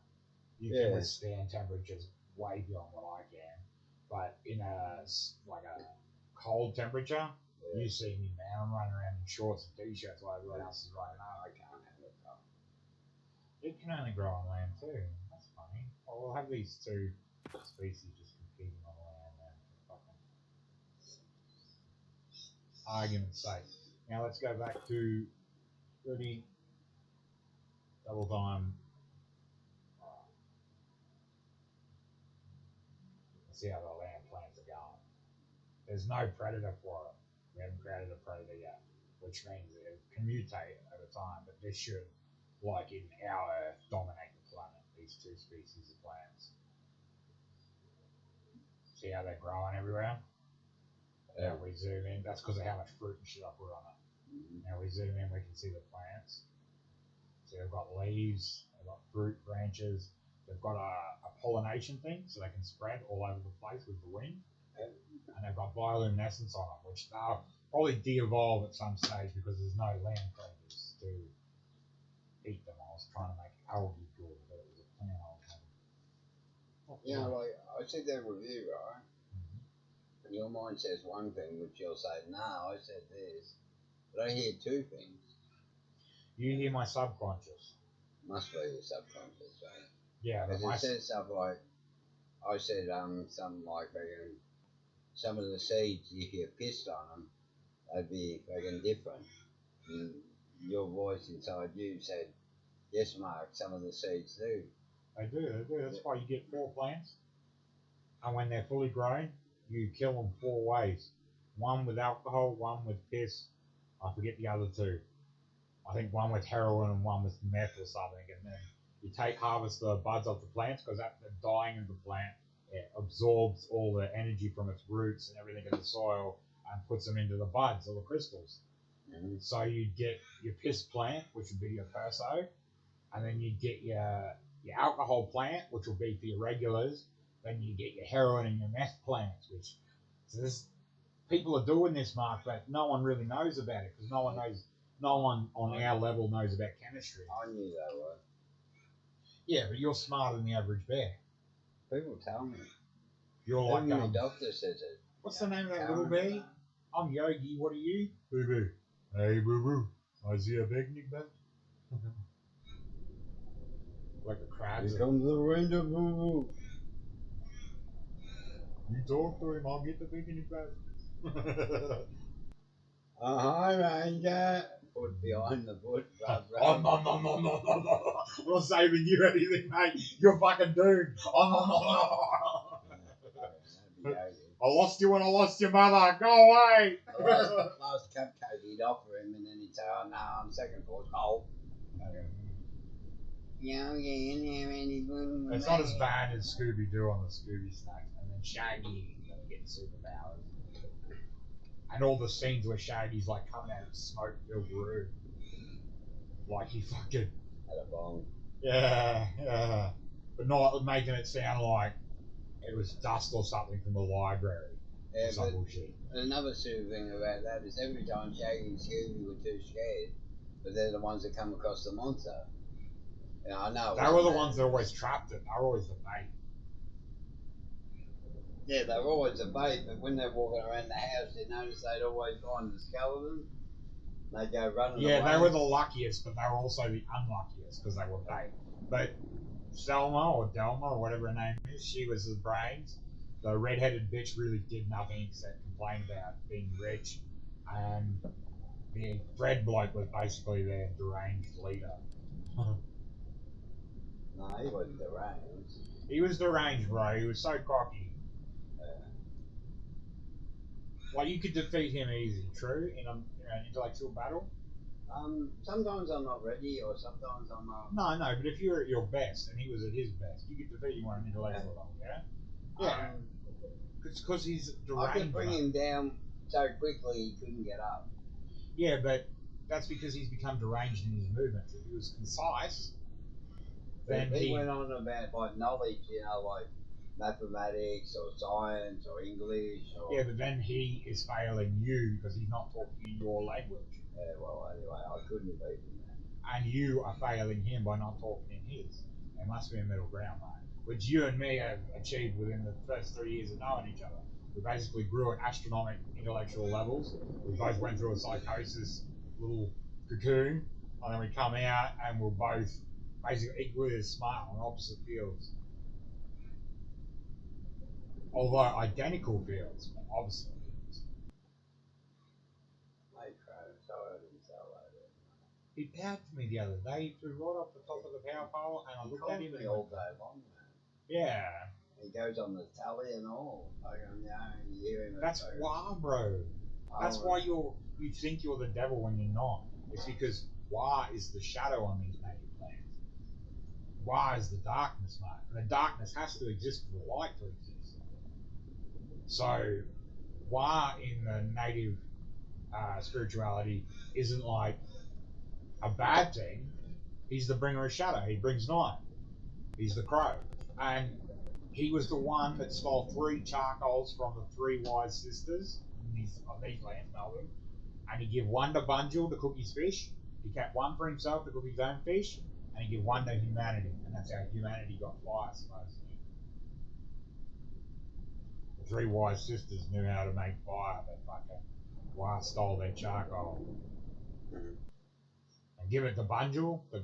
You Yeah. can withstand temperatures way beyond what I can. But in a cold temperature, you see me, man. I'm running around in shorts and t-shirts while everyone else is running. Oh, I can't handle it. It can only grow on land too. That's funny. Well, we'll have these two species just competing on land then, for fucking argument's sake. Now let's go back to 30 double time. Let's see how the land plants are going. There's no predator for it. We haven't created a predator yet, which means it can mutate over time, but this should, like in our Earth, dominate the planet, these two species of plants. See how they're growing everywhere? Now we zoom in, that's because of how much fruit and shit I put on it. Now we zoom in, we can see the plants. So they've got leaves, they've got fruit, branches, they've got a pollination thing so they can spread all over the place with the wind. And they've got bioluminescence on them, which they'll probably de-evolve at some stage because there's no land predators to eat them. I was trying to make algae good, but it was a plant algae. You know, like I said that review, right? And your mind says one thing, which you'll say, no, I said this. But I hear two things. You hear my subconscious. Must be your subconscious, right? Yeah, but it says stuff like, I said something like, some of the seeds, if you pissed on them, they'd be different. And your voice inside you said, yes, Mark, some of the seeds do. They do. That's why you get 4 plants. And when they're fully grown, you kill them 4 ways. One with alcohol, one with piss. I forget the other 2. I think one with heroin and one with meth or something. And then you harvest the buds off the plants because at the dying of the plant, it absorbs all the energy from its roots and everything in the soil and puts them into the buds or the crystals. Mm-hmm. So you get your piss plant, which would be your perso, and then you get your alcohol plant, which will be for your regulars. Then you get your heroin and your meth plants, which people are doing this, Mark, but no one really knows about it because no one on our level knows about chemistry. I knew that word. Yeah, but you're smarter than the average bear. People tell me. You're like my doctor says it. What's the name of that little bear? I'm Yogi. What are you? Boo boo. Hey boo boo. I see a picnic bench. Like a crab. Here comes the ranger, boo boo. You talk to him. I'll get the picnic bench. Hi, Ranger. Put behind the bush. I'm not saving you anything, mate. You're fucking doomed. I lost you when I lost your mother. Go away. Last cupcake he'd offer him, and then he'd say, "Oh no, I'm second course cold." It's not as bad as Scooby Doo on the Scooby Snacks, and then Shaggy getting superpowers. And all the scenes where Shaggy's like coming out of smoke-filled room, like he fucking had a bong. Yeah, but not making it sound like it was dust or something from the library. Yeah, some bullshit. Another stupid thing about that is every time Shaggy and Scooby were too scared, but they're the ones that come across the monster. Yeah, I know. They were the ones that always trapped it. They were always the bait. Yeah, they were always the bait, but when they're walking around the house, you notice they'd always find the skeleton. They'd go running away. Yeah, they were the luckiest, but they were also the unluckiest because they were bait. But Selma or Delma or whatever her name is, she was the brains. The redheaded bitch really did nothing except complain about being rich, and the Fred bloke was basically their deranged leader. No, he wasn't deranged. He was deranged, bro. He was so cocky. Like, you could defeat him easy, true, in an intellectual battle? Sometimes I'm not ready, or sometimes I'm not. No, but if you're at your best, and he was at his best, you could defeat him on an intellectual level, yeah? Yeah. It's because he's I deranged. could bring him down so quickly he couldn't get up. Yeah, but that's because he's become deranged in his movements. If he was concise, then he went on about like knowledge, you know, like mathematics or science or English or. Yeah, but then he is failing you because he's not talking in your language. Yeah, well, anyway, I couldn't beat him then. And you are failing him by not talking in his. There must be a middle ground, mate. Which you and me have achieved within the first 3 years of knowing each other. We basically grew at astronomical intellectual levels. We both went through a psychosis little cocoon, and then we come out and we're both basically equally as smart on opposite fields. Although identical fields, but opposite fields. Mate, so I didn't sell that. He powered to me the other day. He flew right off the top of the power pole, and I He looked at calls him and me he all went, day long, man. yeah. He goes on the tally and all. You hear him. That's why, bro. That's why you think you're the devil when you're not. It's because Wa is the shadow on these native lands. Wa is the darkness, mate. And the darkness has to exist for the light to exist. So, Wa in the native spirituality isn't like a bad thing. He's the bringer of shadow. He brings night. He's the crow. And he was the one that stole 3 charcoals from the 3 wise sisters on these lands, Melbourne. And he gave 1 to Bunjil to cook his fish. He kept 1 for himself to cook his own fish. And he gave 1 to humanity. And that's how humanity got fire, supposedly. The 3 wise sisters knew how to make fire, but fucking Wa stole their charcoal. And give it to Bunjil, the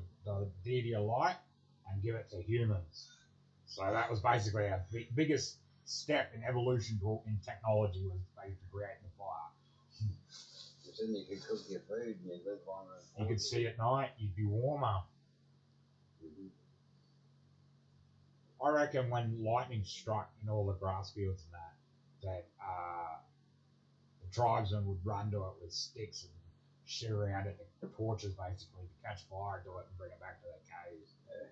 deity of light, and give it to humans. So that was basically our biggest step in evolution in technology was basically creating the fire. Because then you could cook your food and you live longer. You could see at night, you'd be warmer. I reckon when lightning struck in all the grass fields and that the tribesmen would run to it with sticks and shit around it, the torches basically, to catch fire to it and bring it back to their caves. Yeah,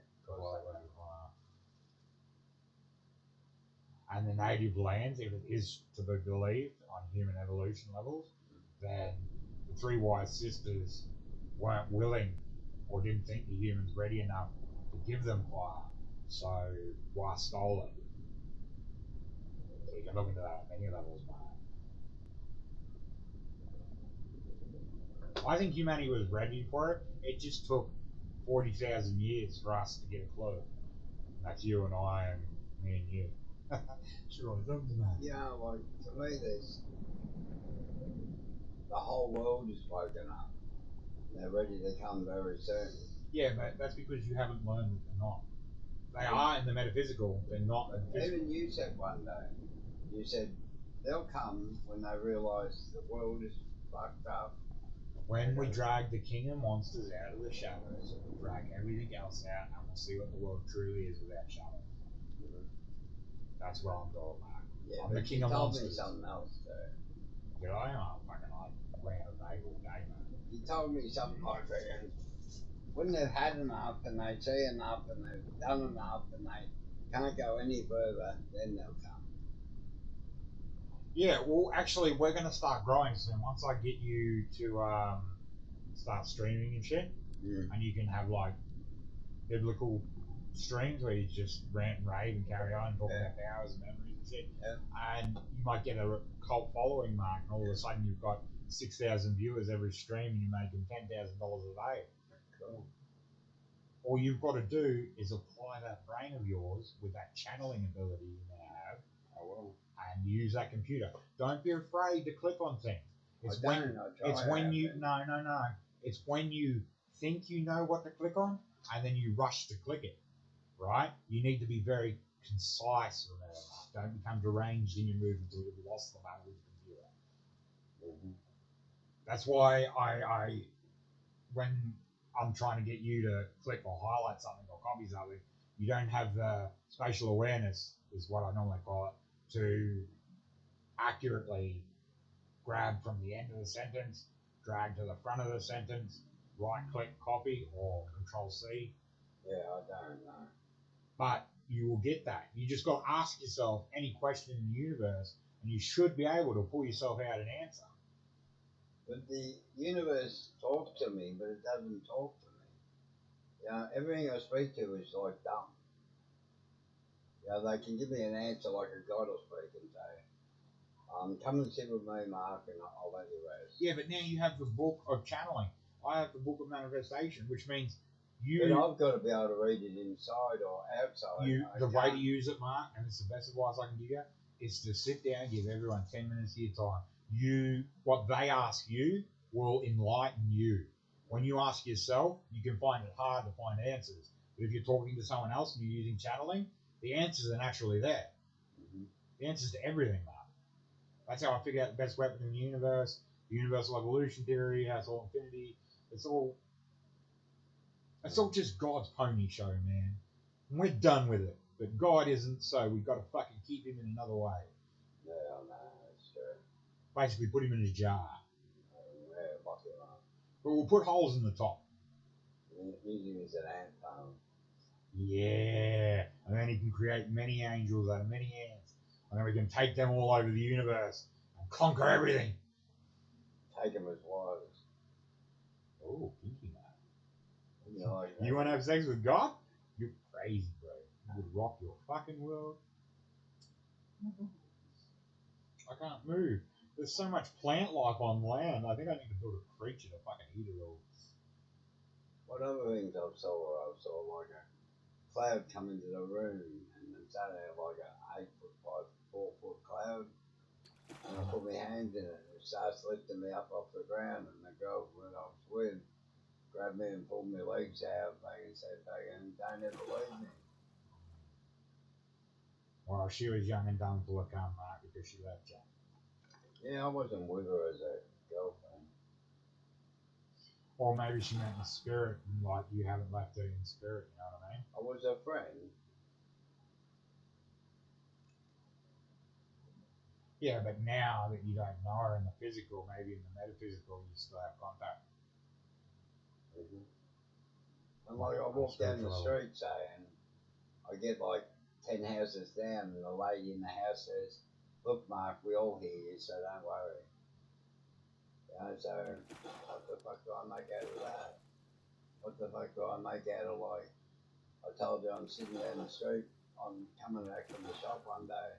and the native lands, if it is to be believed on human evolution levels, then the 3 wise sisters weren't willing or didn't think the humans ready enough to give them fire. So Wa stole it. So you can look into that at many levels, man. I think humanity was ready for it. It just took 40,000 years for us to get a clue. That's you and I and me and you. Sure, yeah, like to me, the whole world is woken up. They're ready to come very soon. Yeah, but that's because you haven't learned that they're not. They are in the metaphysical, they're not in the physical. Even you said one day, you said they'll come when they realise the world is fucked up. When we drag the king of monsters out of the shadows, we'll drag everything else out and we'll see what the world truly is without shadows. That's what I'm talking about. Yeah, I'm the king of monsters. You told me something else too. Did I? Oh, fucking I ran a day all day, man. You told me something like that. When they've had enough and they see enough and they've done enough and they can't go any further, then they'll come. Yeah, well, actually, we're going to start growing soon. Once I get you to start streaming and shit, and you can have like biblical streams where you just rant and rave and carry on, talking about powers and memories and shit. And you might get a cult following, Mark, and all of a sudden you've got 6,000 viewers every stream and you're making $10,000 a day. Cool. All you've got to do is apply that brain of yours with that channeling ability you now have. I will. And use that computer. Don't be afraid to click on things. It's when you think you know what to click on and then you rush to click it. Right? You need to be very concise with it. Don't become deranged in your movement until you've lost the battle with the computer. That's why I when I'm trying to get you to click or highlight something or copy something, you don't have the spatial awareness, is what I normally call it, to accurately grab from the end of the sentence, drag to the front of the sentence, right click copy or control C. Yeah, I don't know. But you will get that. You just got to ask yourself any question in the universe, and you should be able to pull yourself out an answer. But the universe talks to me, but it doesn't talk to me. You know, everything I speak to is like dumb. You know, they can give me an answer like a god will speak and say, come and sit with me, Mark, and I'll let you rest. Yeah, but now you have the book of channeling. I have the book of manifestation, which means But I've got to be able to read it inside or outside. The way to use it, Mark, and it's the best advice I can give you, is to sit down and give everyone 10 minutes of your time. What they ask you will enlighten you. When you ask yourself, you can find it hard to find answers. But if you're talking to someone else and you're using channeling, the answers are naturally there. Mm-hmm. The answers to everything, Mark. That's how I figured out the best weapon in the universe, the universal evolution theory, how it's all infinity. It's all just God's pony show, man. And we're done with it. But God isn't, so we've got to fucking keep him in another way. Yeah, no, that's true. Basically, put him in his jar. Yeah, lock him up. But we'll put holes in the top. Using him as an ant farm. Yeah. And then he can create many angels out of many ants. And then we can take them all over the universe and conquer everything. Take him as wives. Oh, kinky, man. You know, like You want to have sex with God? You're crazy, bro. You would rock your fucking world. I can't move. There's so much plant life on land. I think I need to build a creature to fucking eat it all. What other things I saw like a cloud come into the room and then suddenly like a 8 foot by 4 foot cloud. And I put my hands in it and it starts lifting me up off the ground and the girl went off with grabbed me and pulled my legs out and said, don't ever leave me. Well, she was young and dumb full of cum, Mark, because she left you. Yeah, I wasn't with her as a girlfriend. Or maybe she meant in spirit, and like you haven't left her in spirit, you know what I mean? I was a friend. Yeah, but now that you don't know her in the physical, maybe in the metaphysical, you still have contact. Mm-hmm. And like I walk down the street, say, and I get like 10 houses down, and the lady in the house says, look, Mark, we all hear you, so don't worry. You know, so what the fuck do I make out of that? What the fuck do I make out of, like, I told you I'm sitting down the street, I'm coming back from the shop one day,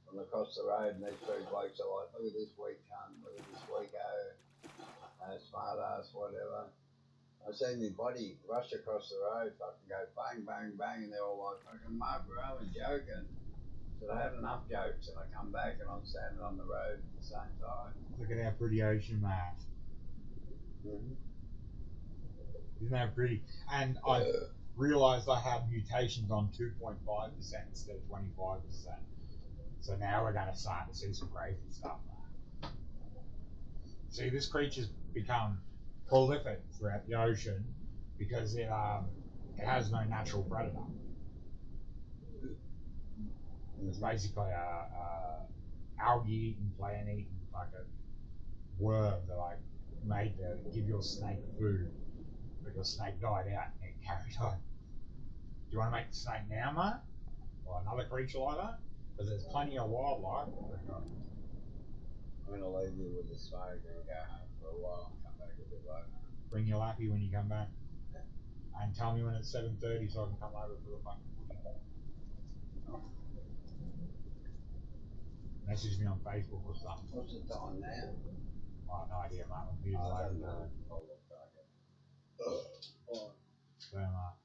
from across the road, and these three blokes are like, look at this weak cunt, look at this weako, smart ass, whatever. I seen my body rush across the road, fucking go bang, bang, bang, and they're all like, fucking Mark, we're only joking. So I had enough jokes, and I come back and I'm standing on the road at the same time. Look at how pretty ocean, man. Mm-hmm. Isn't that pretty? And I realised I had mutations on 2.5% instead of 25%. So now we're going to start to see some crazy stuff, man. See, this creature's become prolific throughout the ocean because it has no natural predator. It's basically a algae eating, plant eating fucking worm that I made to give your snake food, but your snake died out and it carried on. Do you want to make the snake now, mate? Or another creature like that? Because there's plenty of wildlife. I'm going to leave you with the smoke and go home for a while and come back a bit later. Bring your lappy when you come back. And tell me when it's 7:30 so I can come over for the fucking footy. Message me on Facebook or something. What's the time now? I have no idea, mate. I'm here I don't later. know. I'll look back at it. So, mate.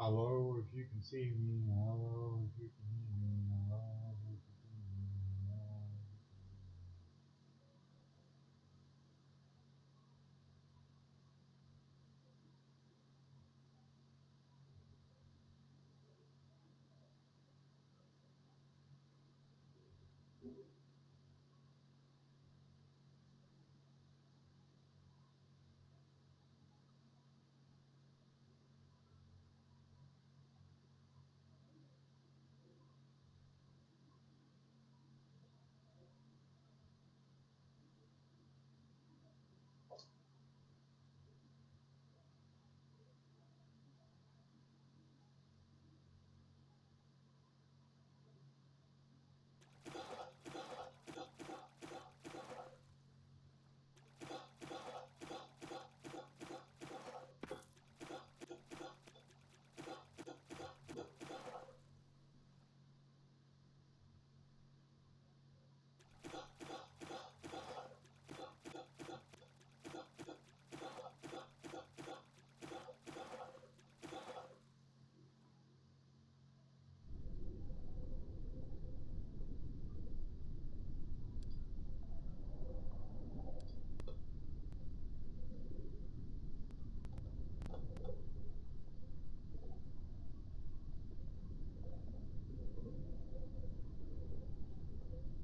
Hello, if you can see me. Hello, if you can hear me. Hello, if you can see me. Hello.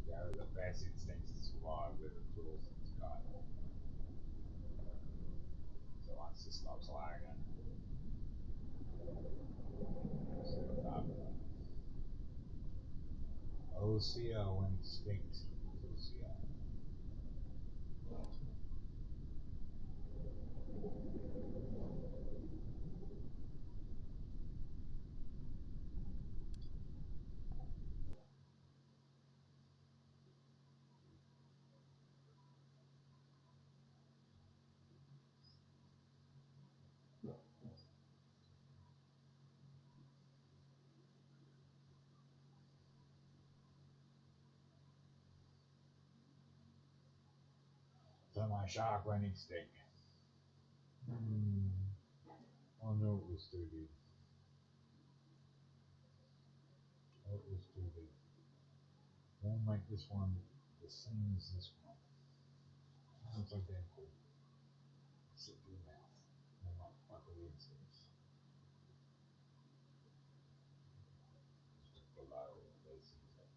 Yeah, the best instincts to survive with the tools it's got. So once this stops lagging, sit on top of it. OCO instinct. OCO. So my shark went extinct. Oh no, it was too big. Oh, it was too big. Won't make this one the same as this one. It's identical. Sit in your mouth. And like the instincts. Just below those things.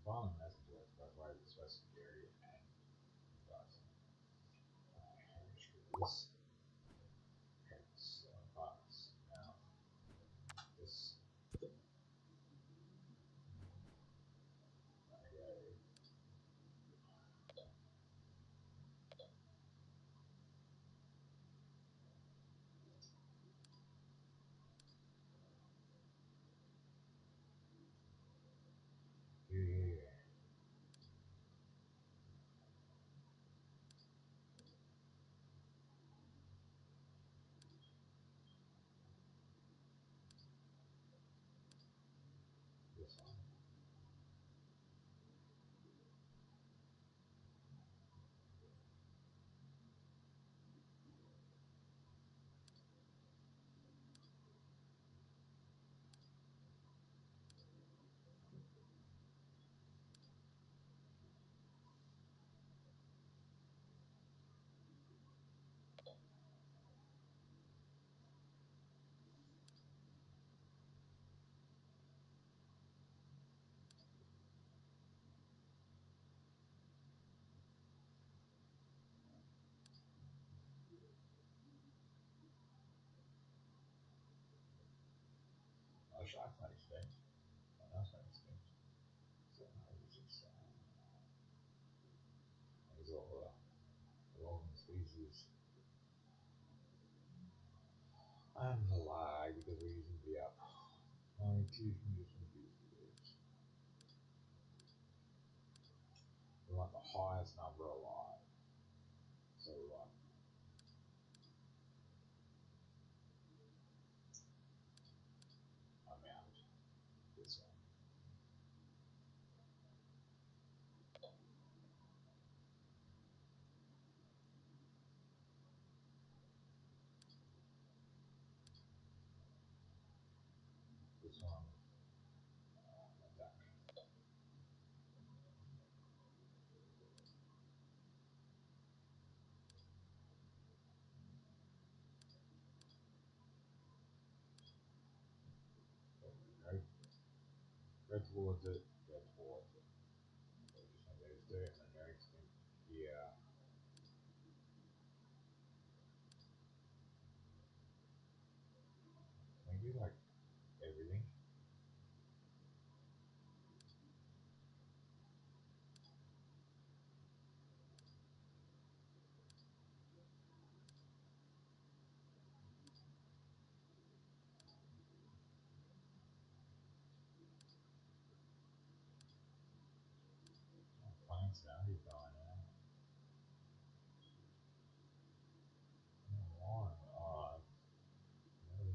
The violent message works both ways. It's supposed to be scary and advising. This hurts parts. Now, this. Okay. Yeah. This one. Oh, shark's not extinct. Oh, that's not extinct. So, these all long species. And the lag because we're using the app. My intuition is confused. We want the highest number alive. So amount this one. This one. Attack. There we go. Red towards it. Red towards it. So just make those two, and then next thing here. Can we do like everything? Oh, plants now, he's dying out. Why? Oh, no.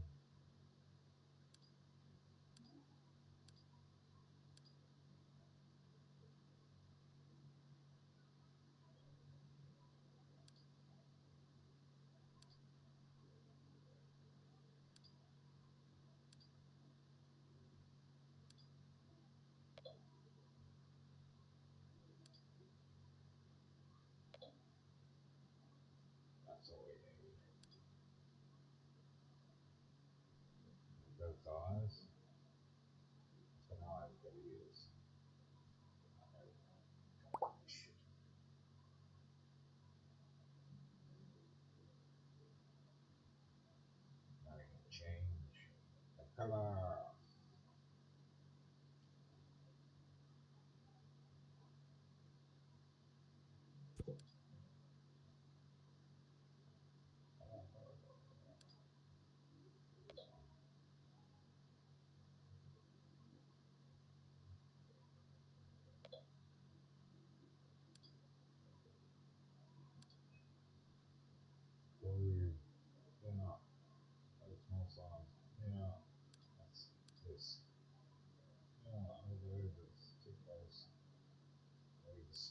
That's all we need. Both eyes. So now I've got to use. Shit. Now we can change the color. Blue. Yeah. Very small size. Yeah. That's this. Yeah, over this. Too close. Please.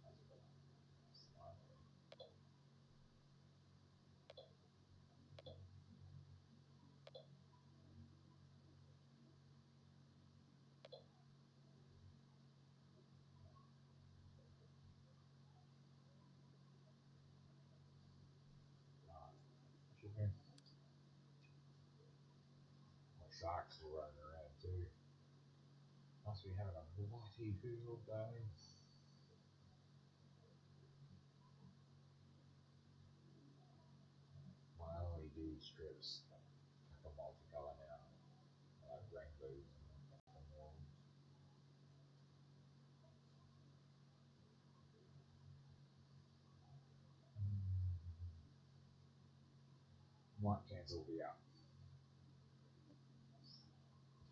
That's good. Slightly. Should be. My sharks were running around too. Must be having a bloody field day. My LED strips like a multicolour now. I like rainbows and warm. Might cancel the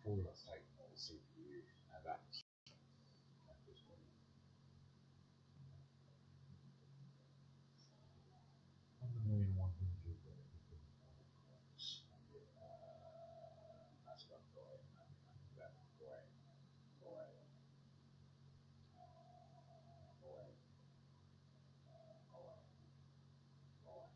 probably let's take more CPU and that's just on the moon one thing to do. That's got to go away. That go away. Go away. Go away. Go away. Go away.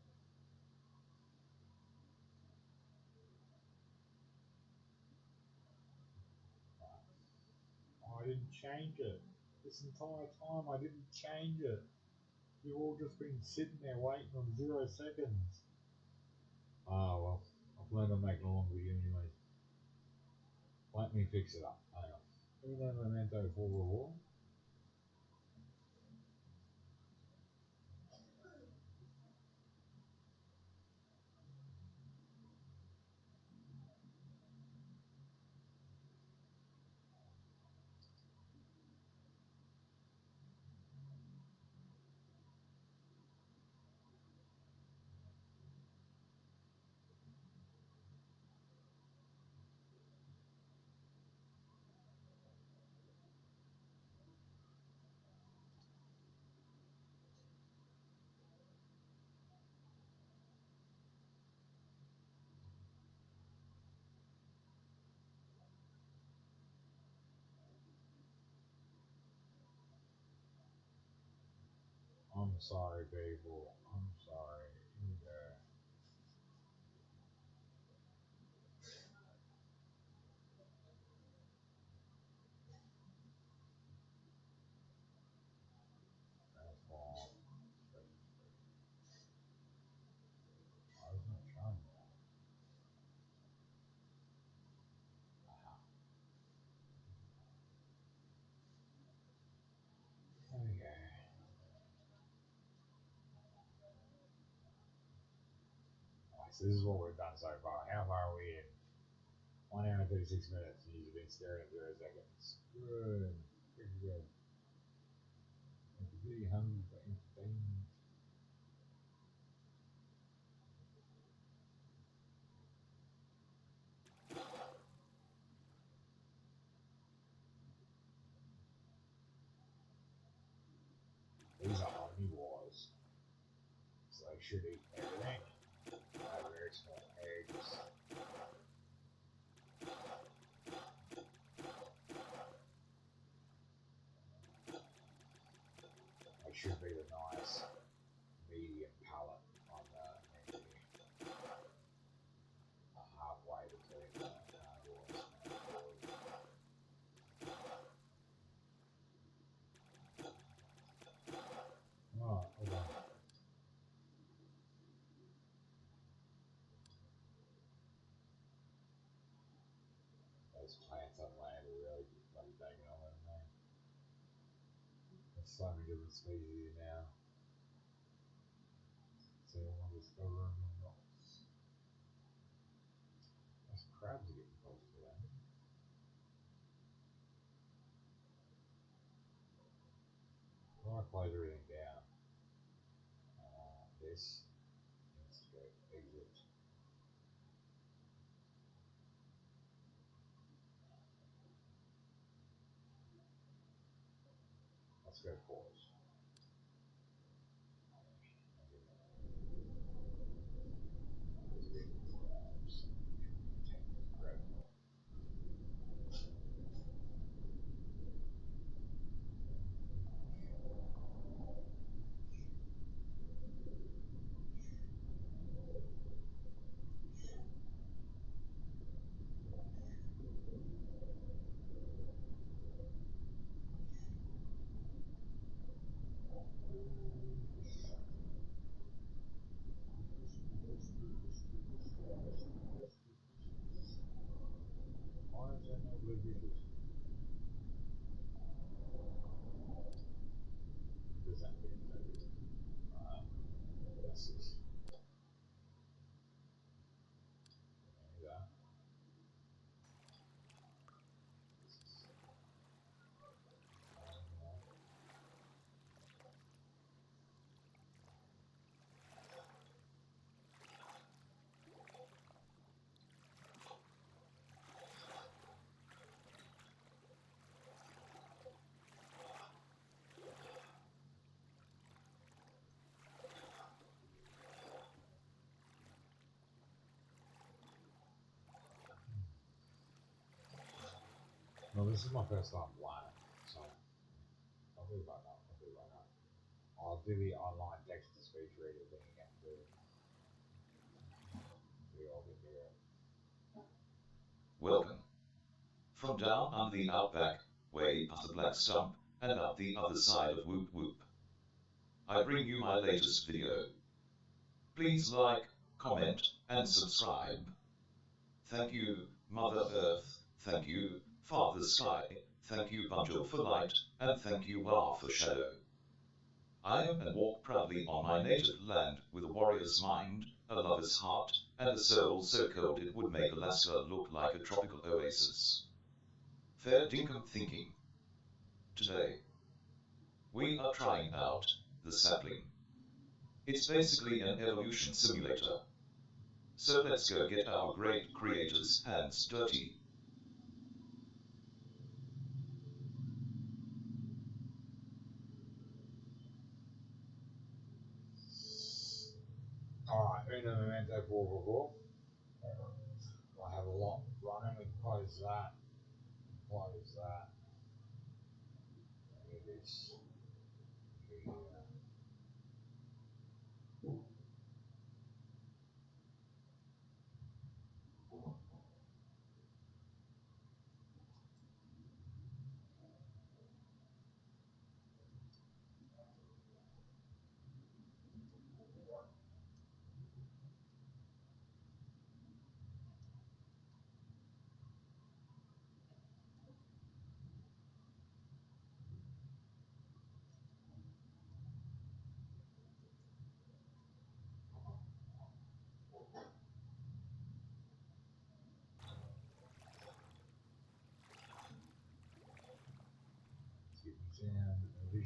Oh, I didn't change it. This entire time I didn't change it. You've all just been sitting there waiting on 0 seconds. Ah, well, I plan on making a long video anyways. Let me fix it up. Hang on. Uno momento for reward. I'm sorry, people. I'm sorry. Here we go. So this is what we've done so far. How far are we in? 1 hour and 36 minutes, and you've been staring at 0 seconds. Good. Pretty good. I'm really hungry for entertainment. These are omnivores, so they should eat everything. Very small eggs. They should be the nice medium palate on the menu. Halfway between the carnivores and omnivores. Alright, hold on. Those plants on land are really bloody taking on them, man. There's so many different species now. So we'll discover them or not. Those crabs are getting close to that. I want to close everything down. This needs to go exit. Let's go pause. Why is there no blue bushes? Does that mean that? This is. There you go. This is. Well, this is my first time playing, so I'll do right now. I'll do the online text to speech reader thing again too. So you all can hear it. Welcome. From down under the outback, way past the black stump, and up the other side of whoop whoop, I bring you my latest video. Please like, comment, and subscribe. Thank you, Mother Earth, thank you, Father Sky, thank you Bunjil for light, and thank you Wa for shadow. I am and walk proudly on my native land with a warrior's mind, a lover's heart, and a soul so cold it would make Alaska look like a tropical oasis. Fair Dinkum Thinking. Today, we are trying out the Sapling. It's basically an evolution simulator. So let's go get our great creators' hands dirty. Alright, uno momento por favor. I have a lot running. We can close that. Close that. It is. Yeah.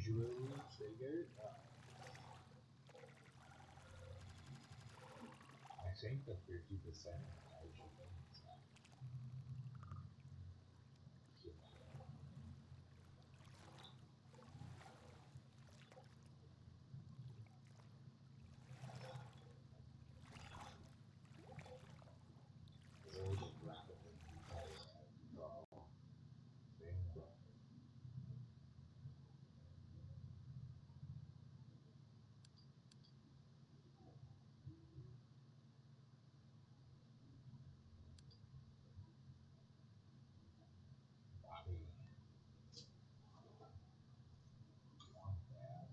visuals. There you go. I think the 50% Asian things are all just rapidly control thing. Bobby, one bad.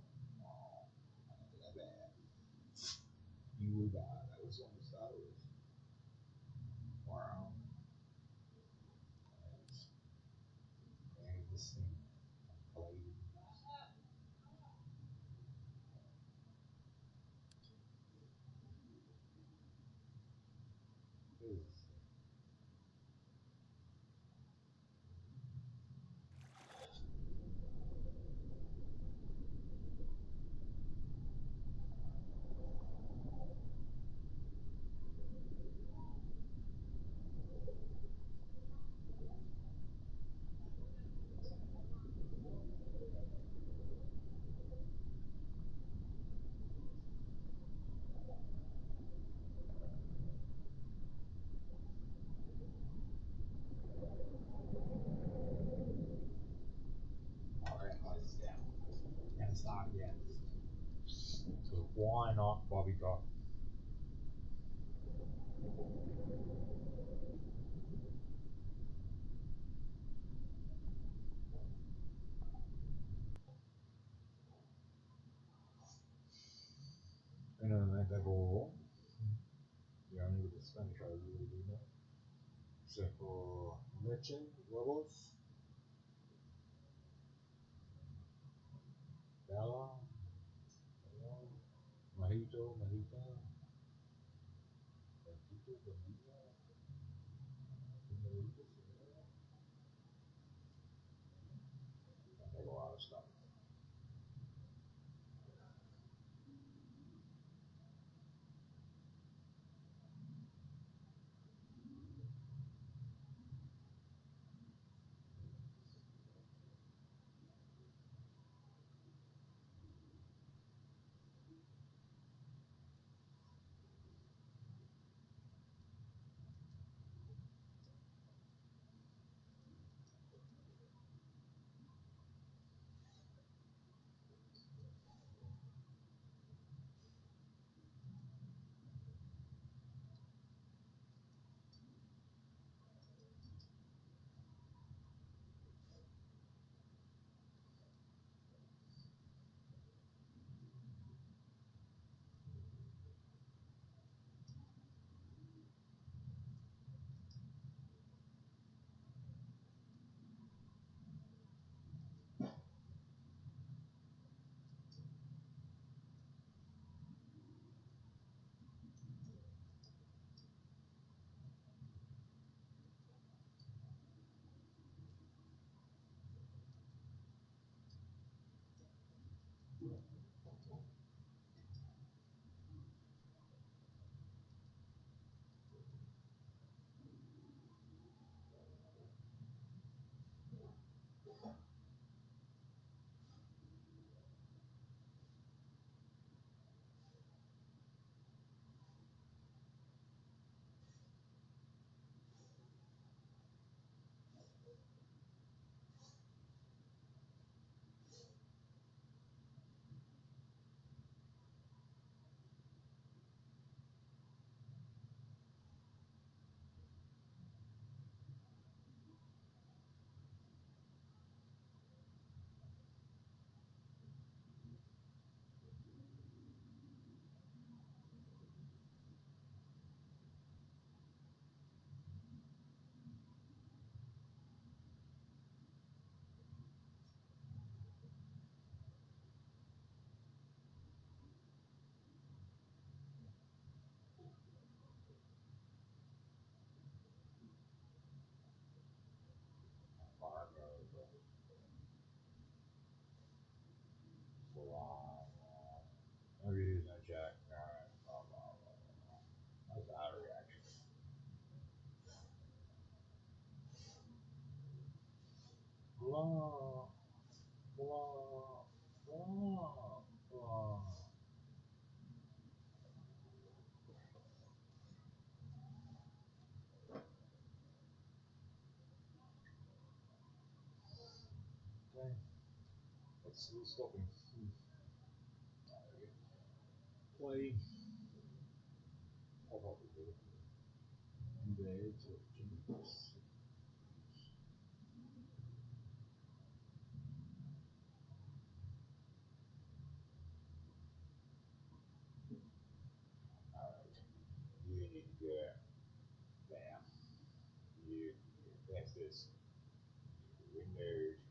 Oh, that bad. You were bad. That was one to start with. Wow. And this thing played. Alright, close this down. And start again. So why not Bobby Got? And then that all. The only with the Spanish I really do know. Except for leche, huevos, Bella, mojito, mojita, mojito, bonita, mojito, I take a lot of stuff. blah, blah, blah, blah. Okay, let's stop him. Play. Pop up the bit. And there to Jesus. Alright. You need to go. Bam. You. That's this. Windows.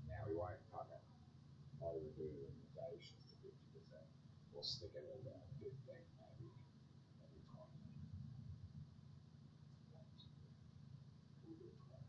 Now we won't fucking overdo the limitations to 50%. We'll stick it at about 15, maybe 20. We'll do 20.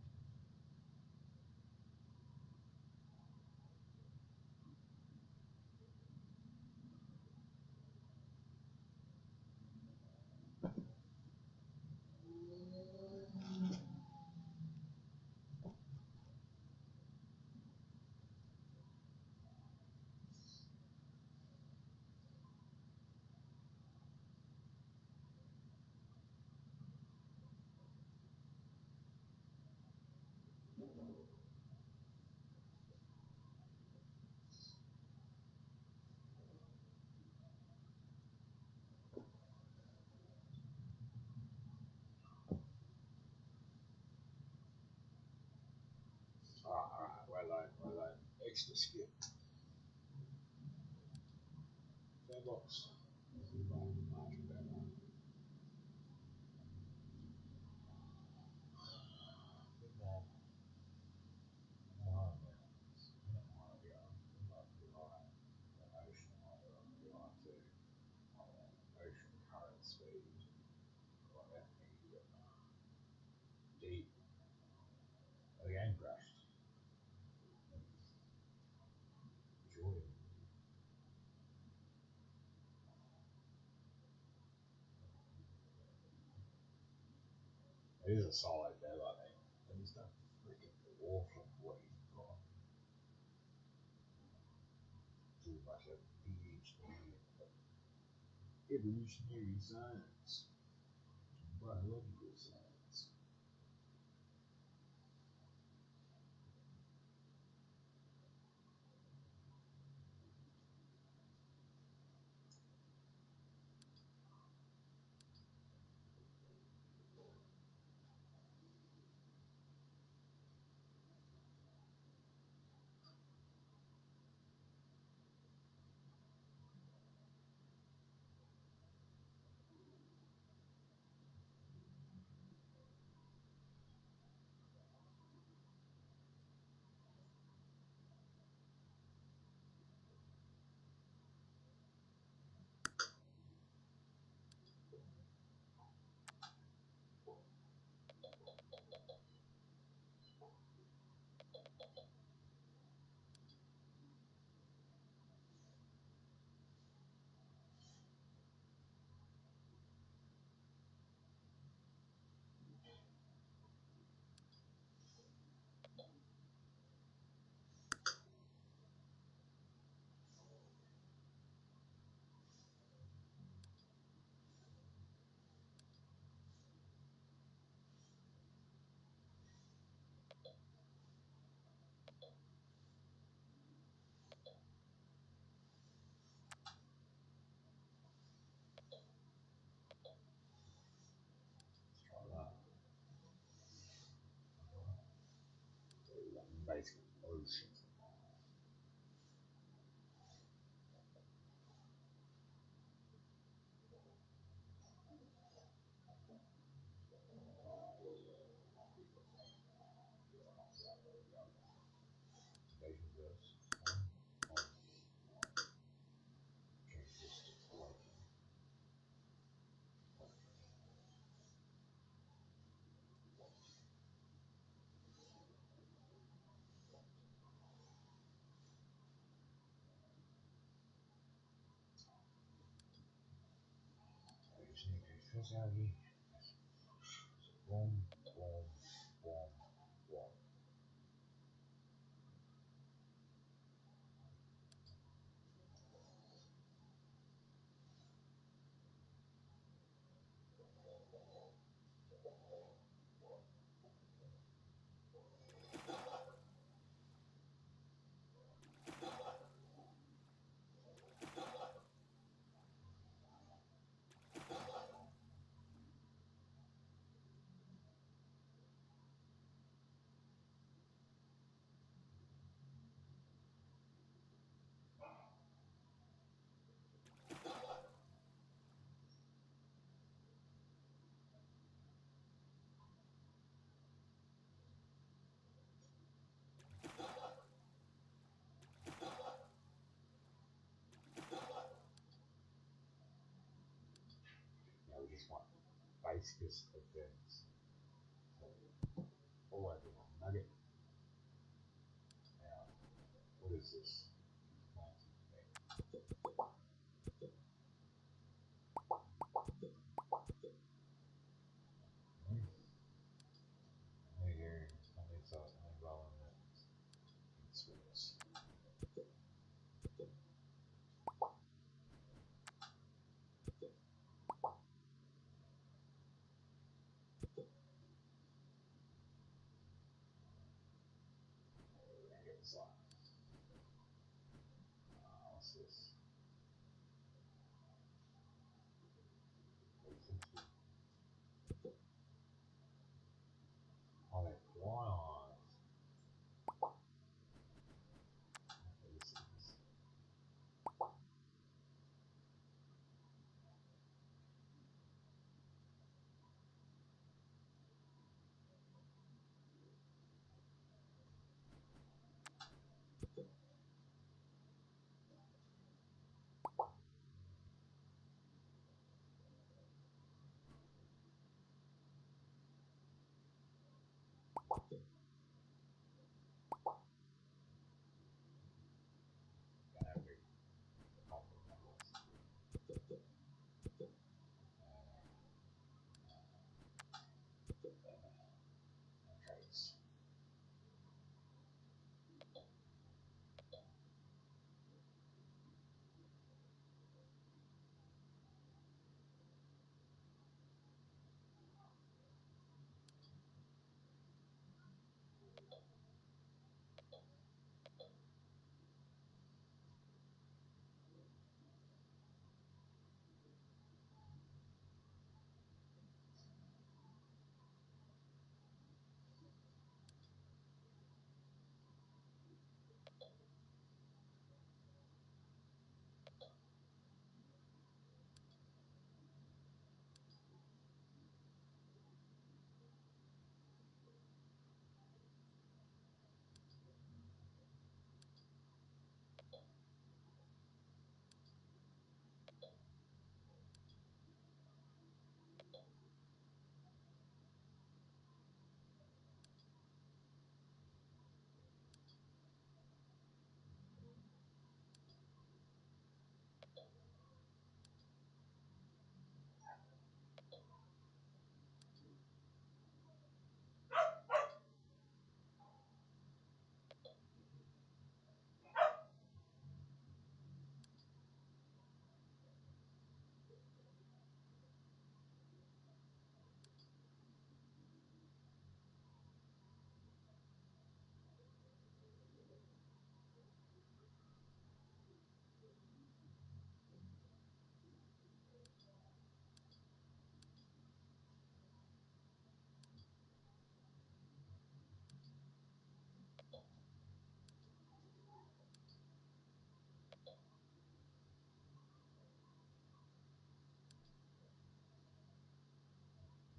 Alright, well done. Extra skip. Sandbox. Much better. Bit more. Oh, yeah. Ocean too. Ocean current speed. Like that medium. Deep. The game crashed. Jordan. It is a solid dev, I think. And he's done freaking awful what he's got. Too much of PhD in evolutionary science, biological science. Let's try that. Basic ocean. Station this. Change this to 20. I just need to fizz out here. Boom, boom, boom. You know, we just want basicest of things. So, all over one nugget. Now, what is this? Here, I think so. I think well on that. Sweets. What's this? Oh, that fly on.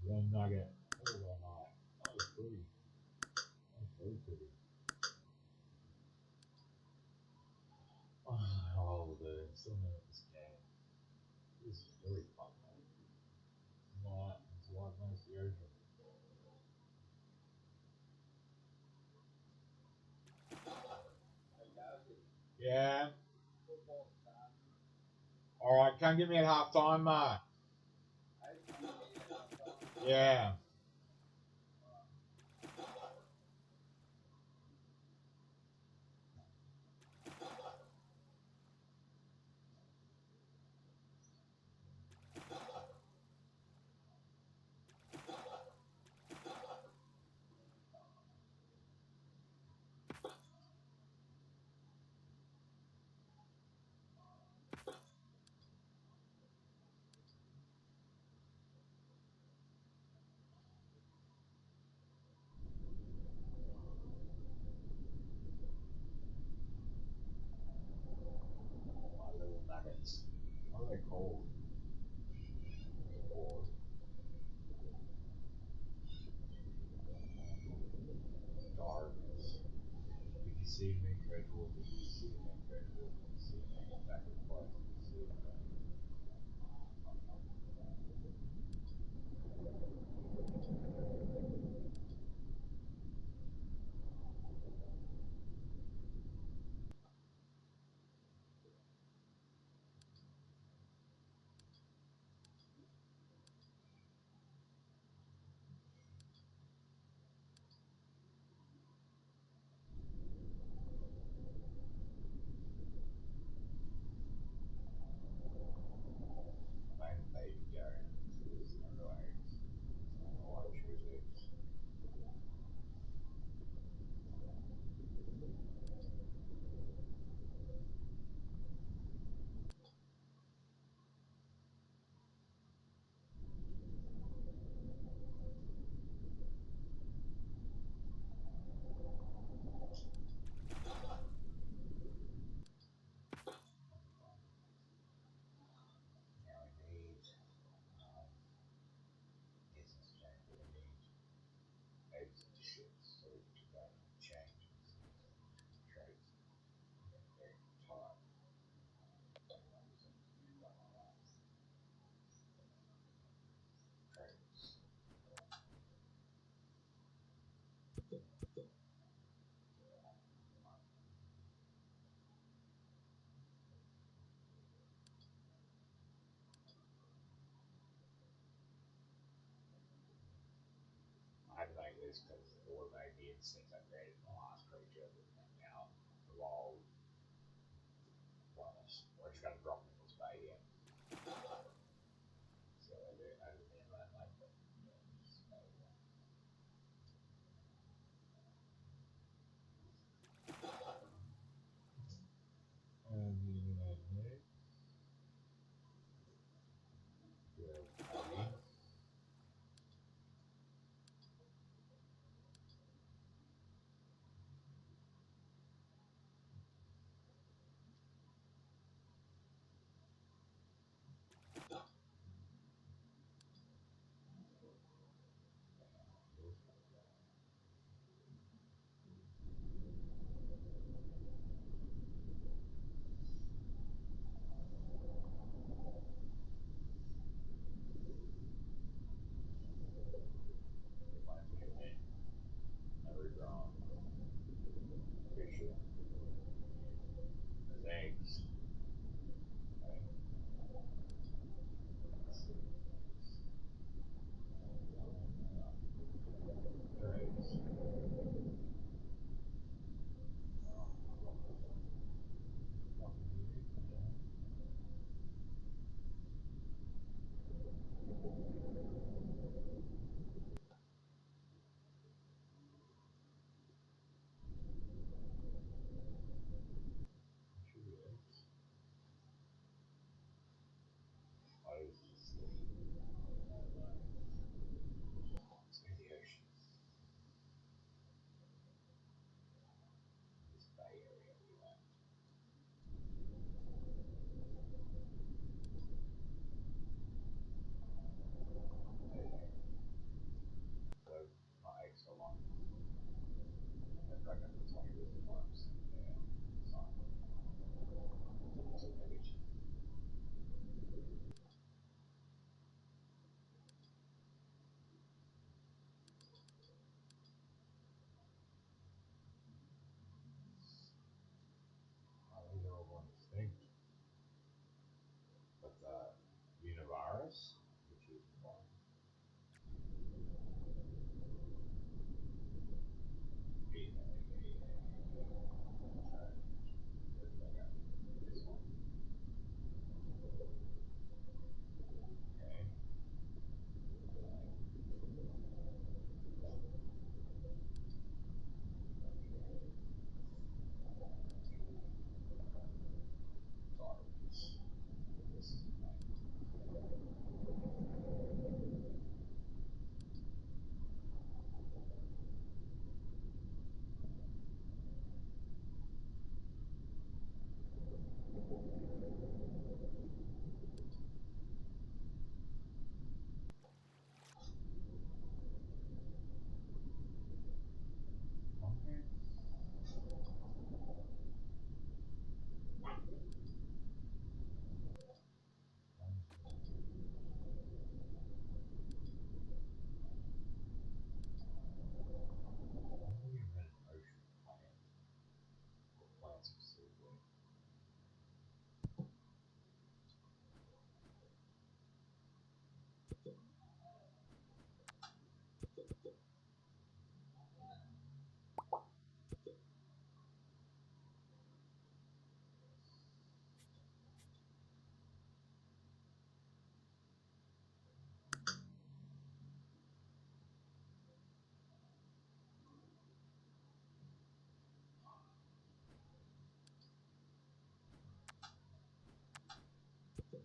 One nugget. Oh, they're not. Oh, it's pretty. That's very pretty. Oh, the still know this game. This is really fun, man. It's a lot nice the ocean. Yeah. Alright, come get me at half time, Mark. Yeah. I had to make this because it automated the instinct I created in the last creature that now evolved. Plus, we're just going to drop in this bay here. So I didn't mean that like that. Eggs. These are all going extinct. But the Univirus, which is one. This one. Okay.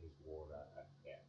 Is water at depth.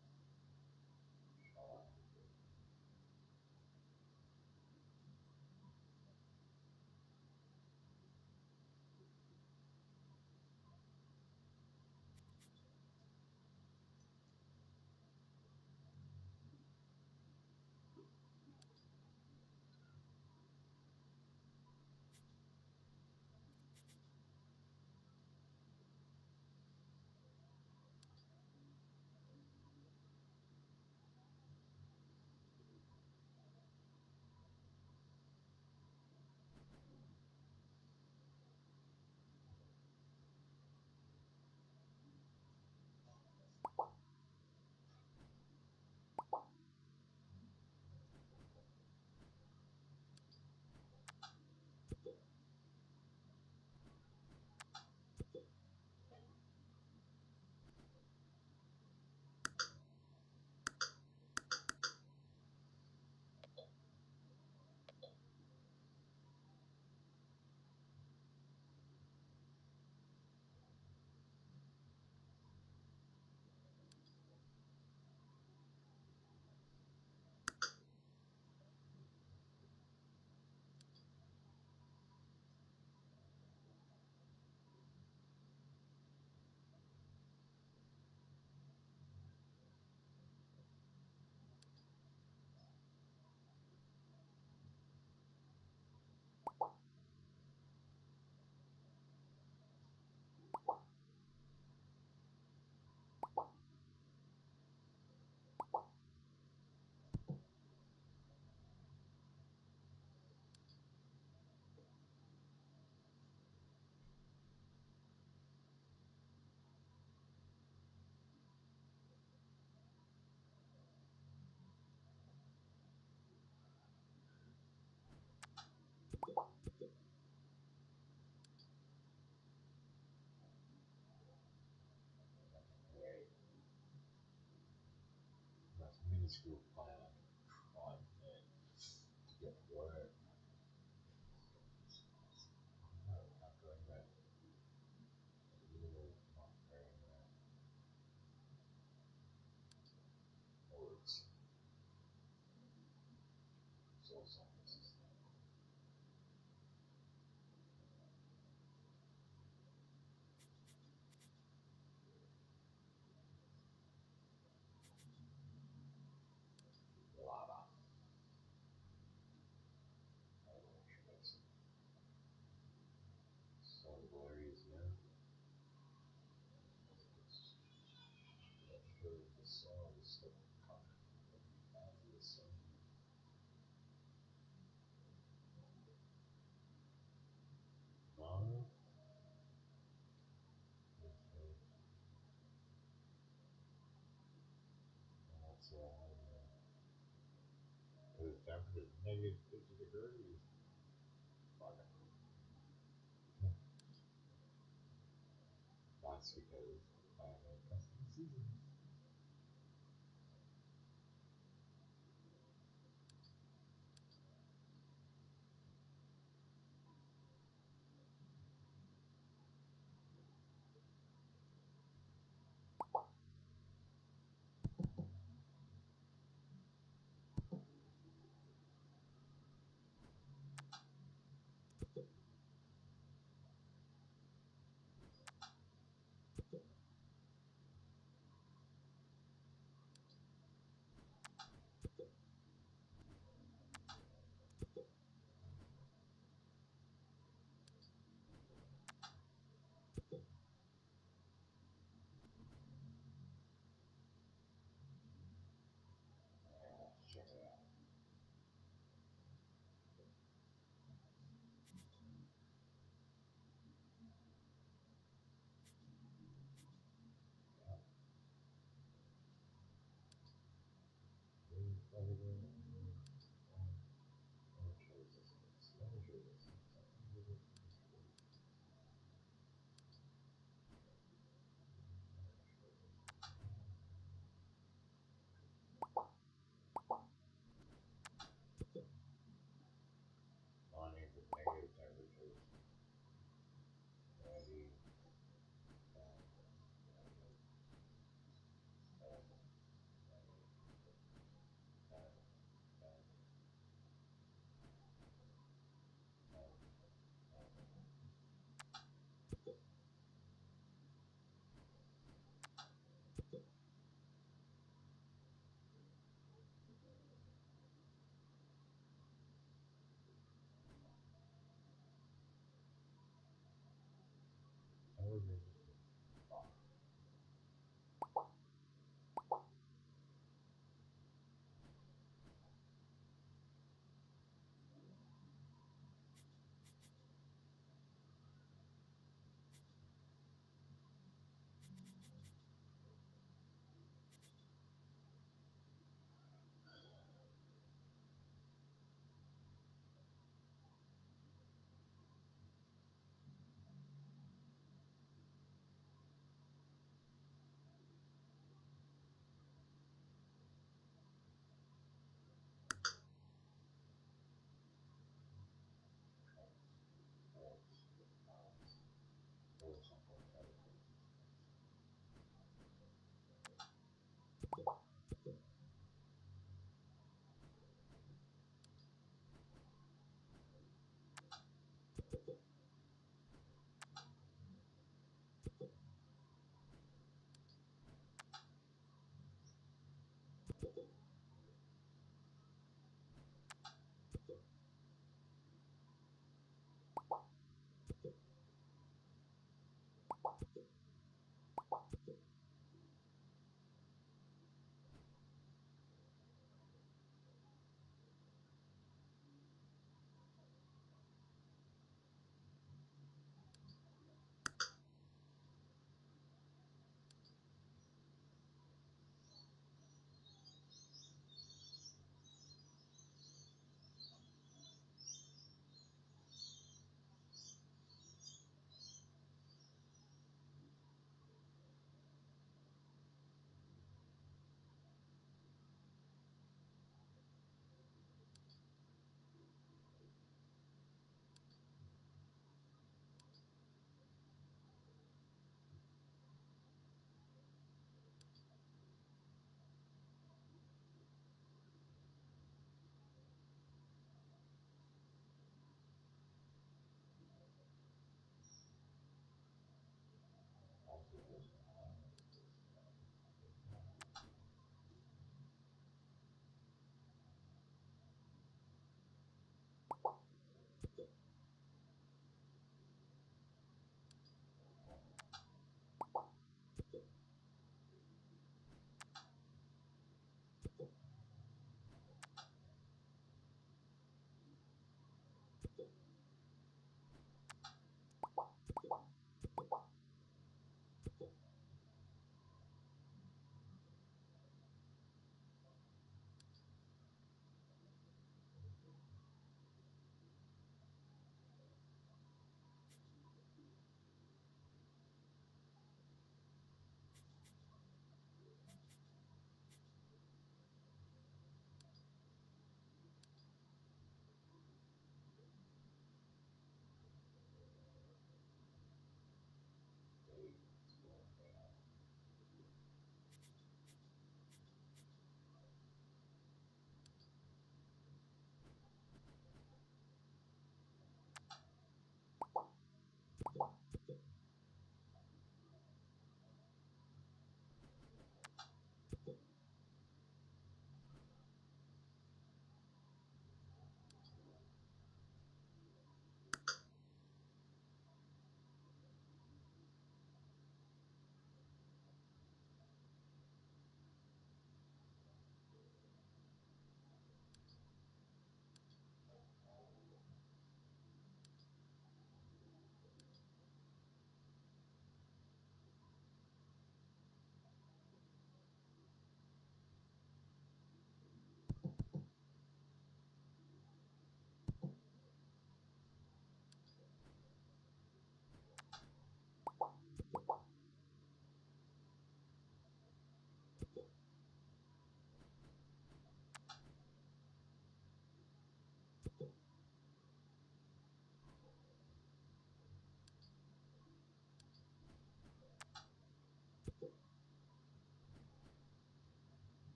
That's minuscule planet trying to get work. No, not going back. Really not very well. Or it's also consistent. Lava. So glorious now. Not sure if the soil is still coming after the sun. No. Okay. That's the temperature is negative 50 degrees. Fuck it. That's because I have a custom season.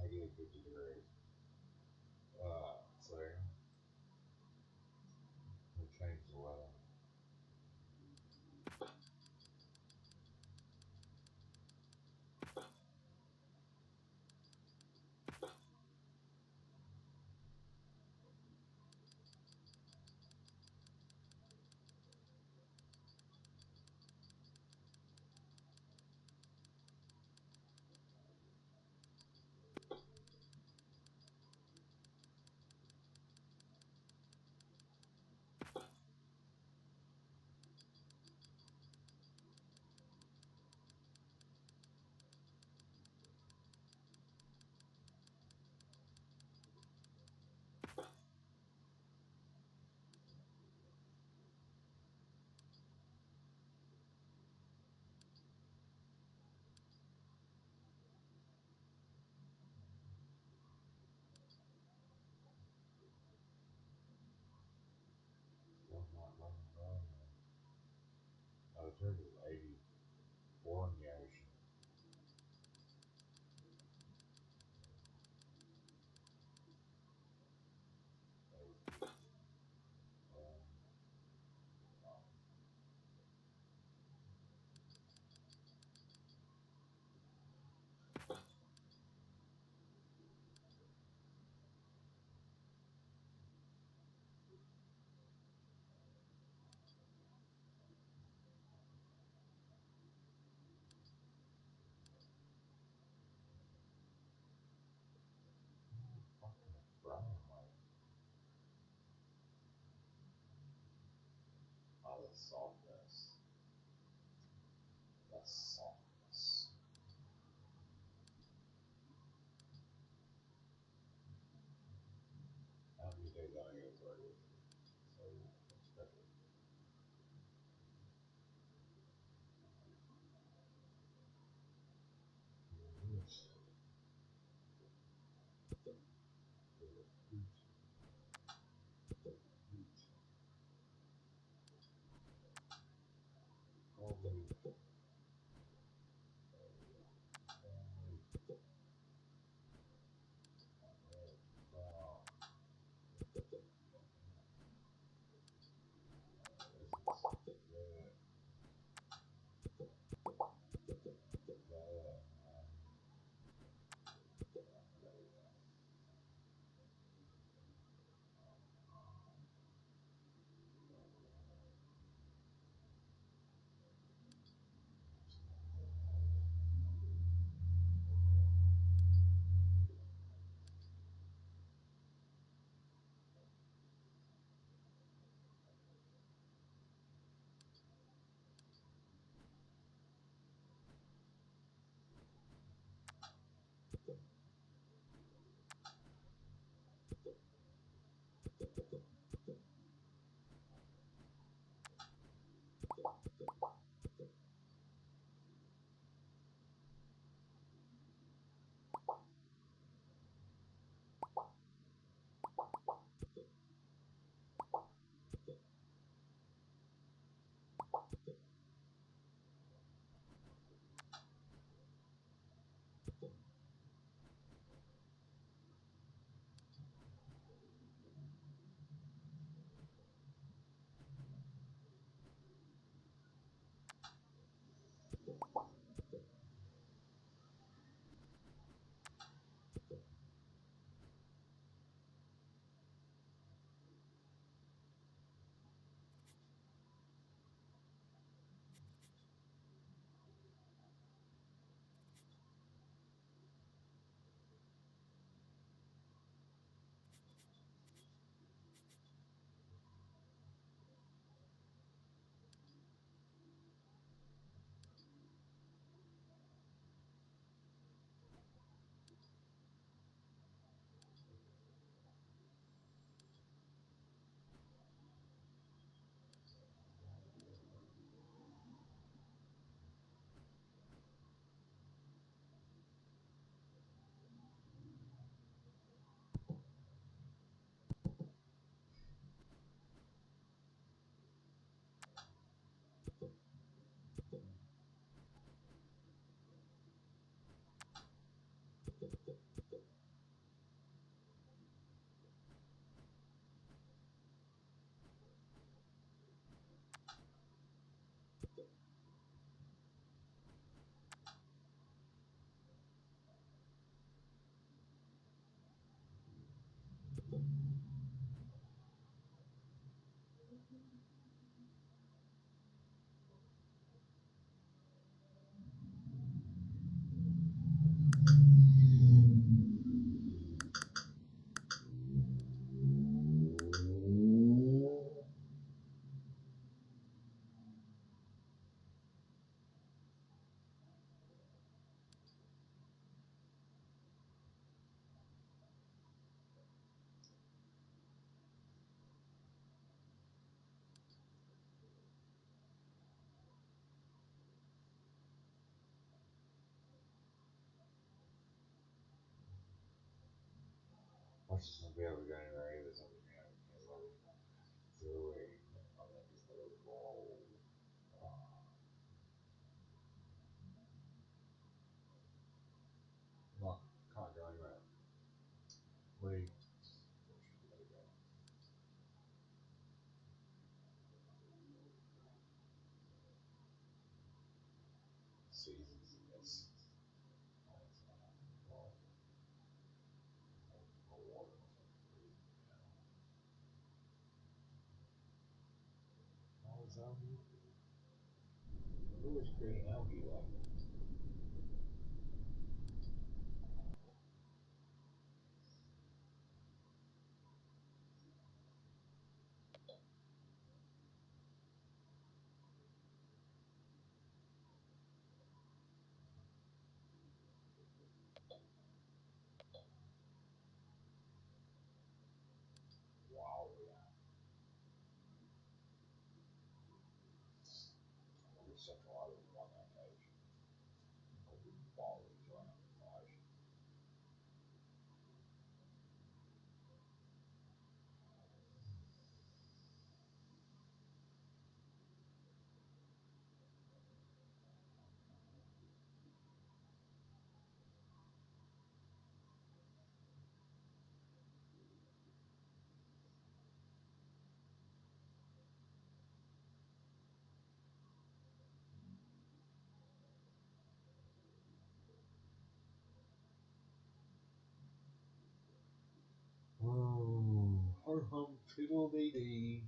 -50 degrees. So we changed the weather. The temperature is 84 in the ocean. Fucking brown, like, oh, the softness. The softness. How many days I go through? So, especially. Yes. All the just gonna be able to go anywhere either, so I'm just gonna doing on that just little roll. No, can't go anywhere. Leave. Seasons, yes. How is algae? Who is creating algae like? Wow, yeah. There's such a lot of them on that page. Wow, join up the page. Oh, ho hum fiddle dee dee.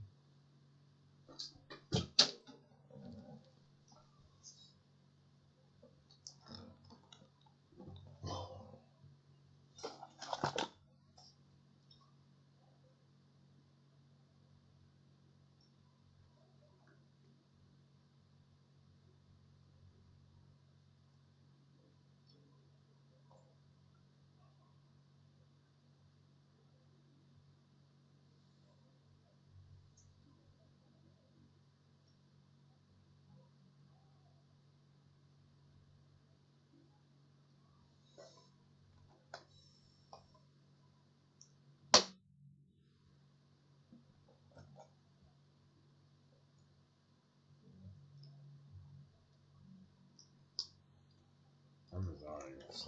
I'm resigning this.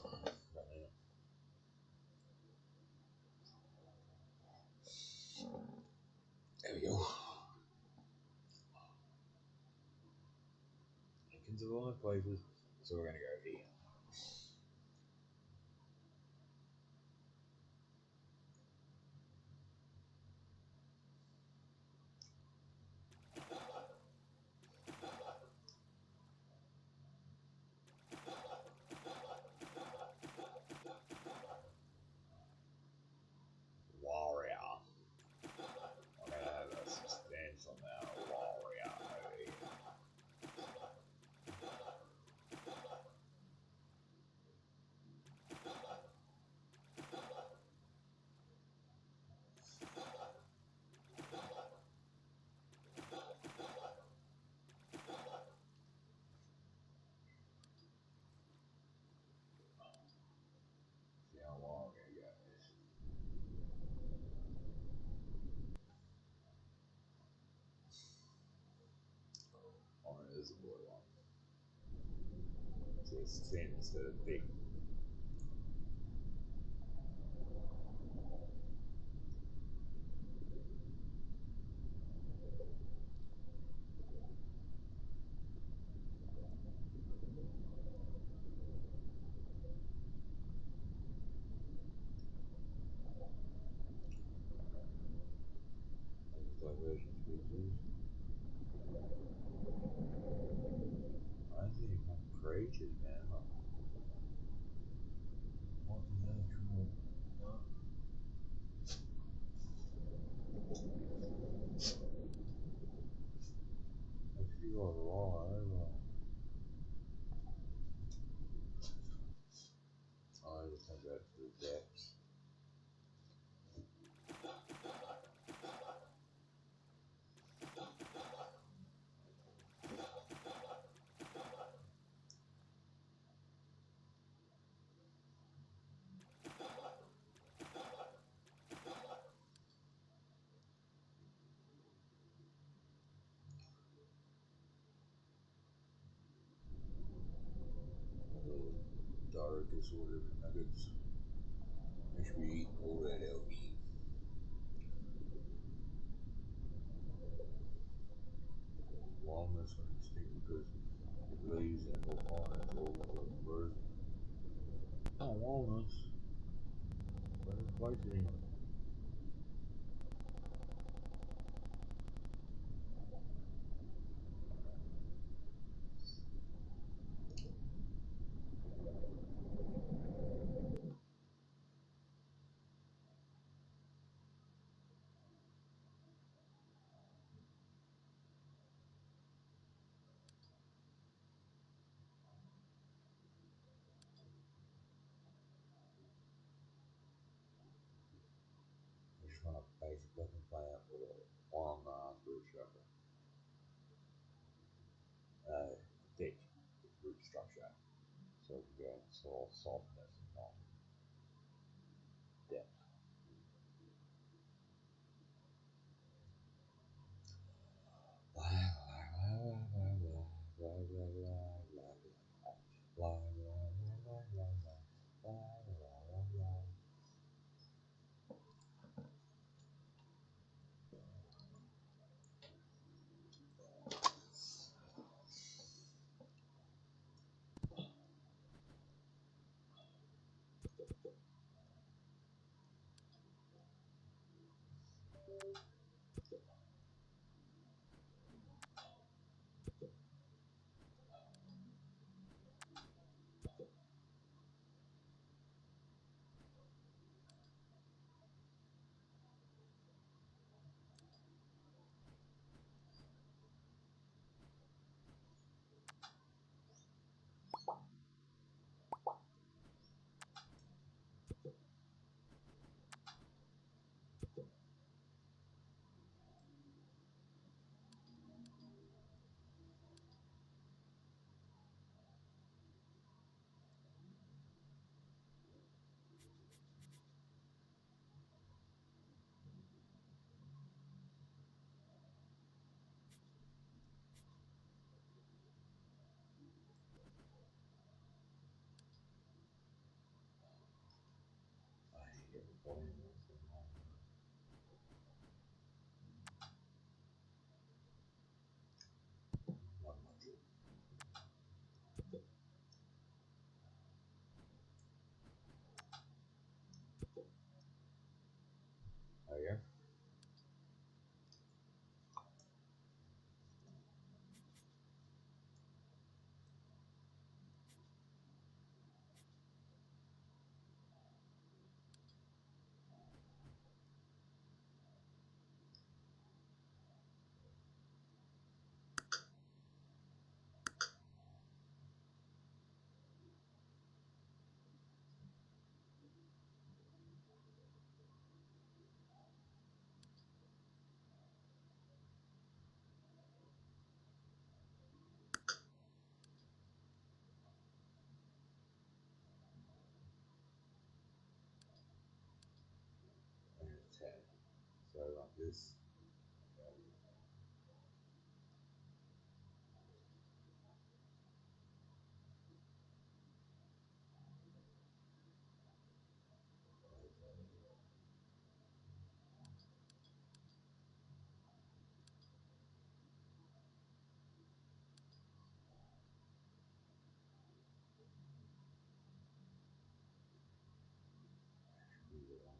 There we go. Lincoln's of all my places, so we're gonna go here. Warrior. I'm gonna have a substantial amount of warrior over here. See how warrior goes. Oh, this is a blue one. So it's thin instead of thick. Divergent species. Why is it even created, man? What is actual? If you are alive, I just think that's the depths. or whatever, nuggets. I should be eating all that out. Walnuts are extinct because it leaves and will pollinate all the birds. Oh, walnuts. But it's place anyway. Just want a basic looking plant with a long root structure. Thick root structure. So you can get soil softness and not depth. I hate it boring. Not much. Oh yeah? And it's 10. So like this. Should be the 10.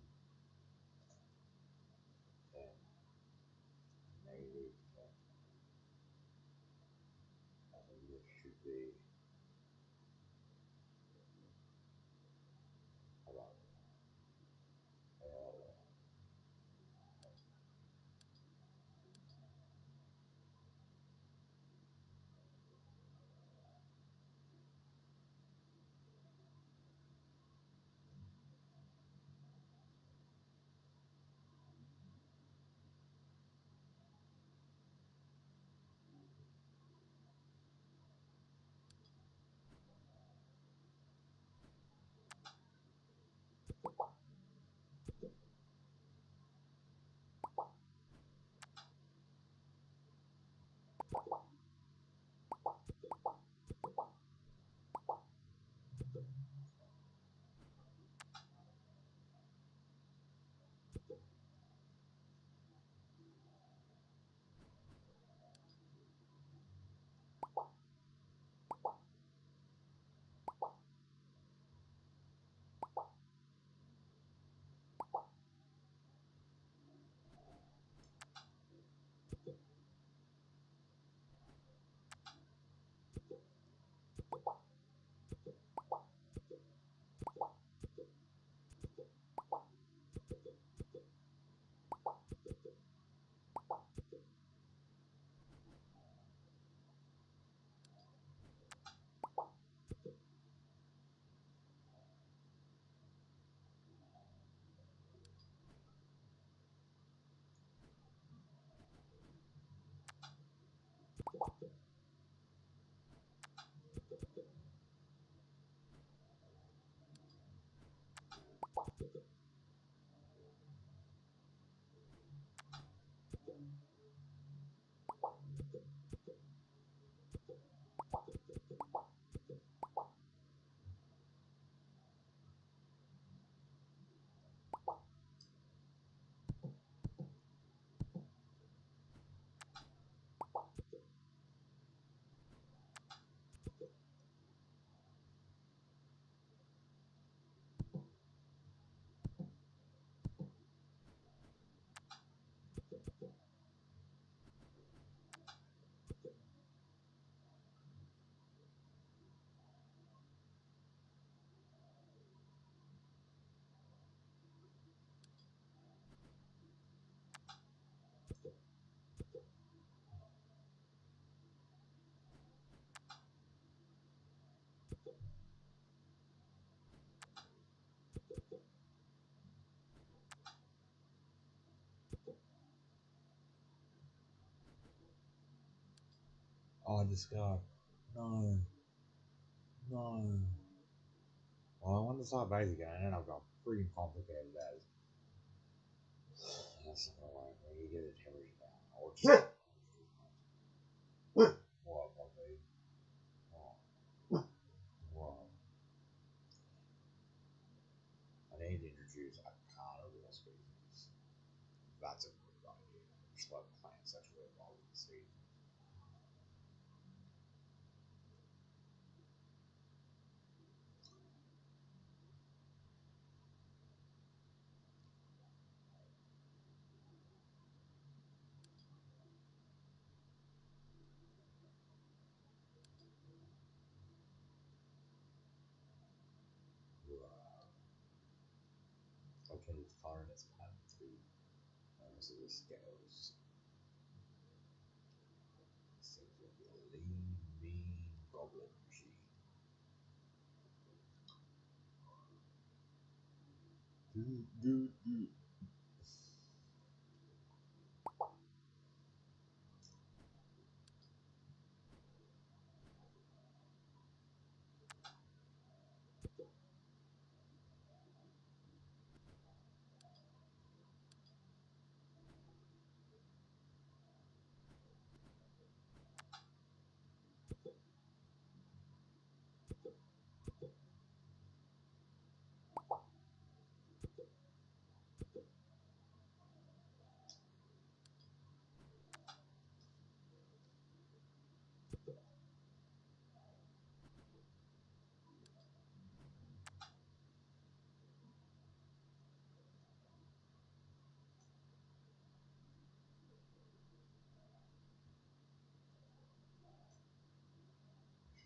I just go, no, no. Well, I want to start basic again, and I've got freaking complicated as. That's not gonna work. We get the temperature down. Or just what, dude? What? I need to introduce a carnivore species. That's a good idea. Just let plants actually evolve with the season. I'll change its color and its pattern to so the scales. This seems to be a lean, mean goblin machine. Do.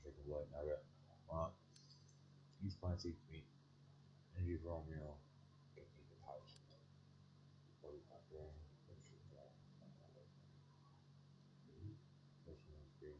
Take a light nugget. Well, these plants eat meat. Energy raw meal. Get me the pouch. What is that there? What should that? Mission screen.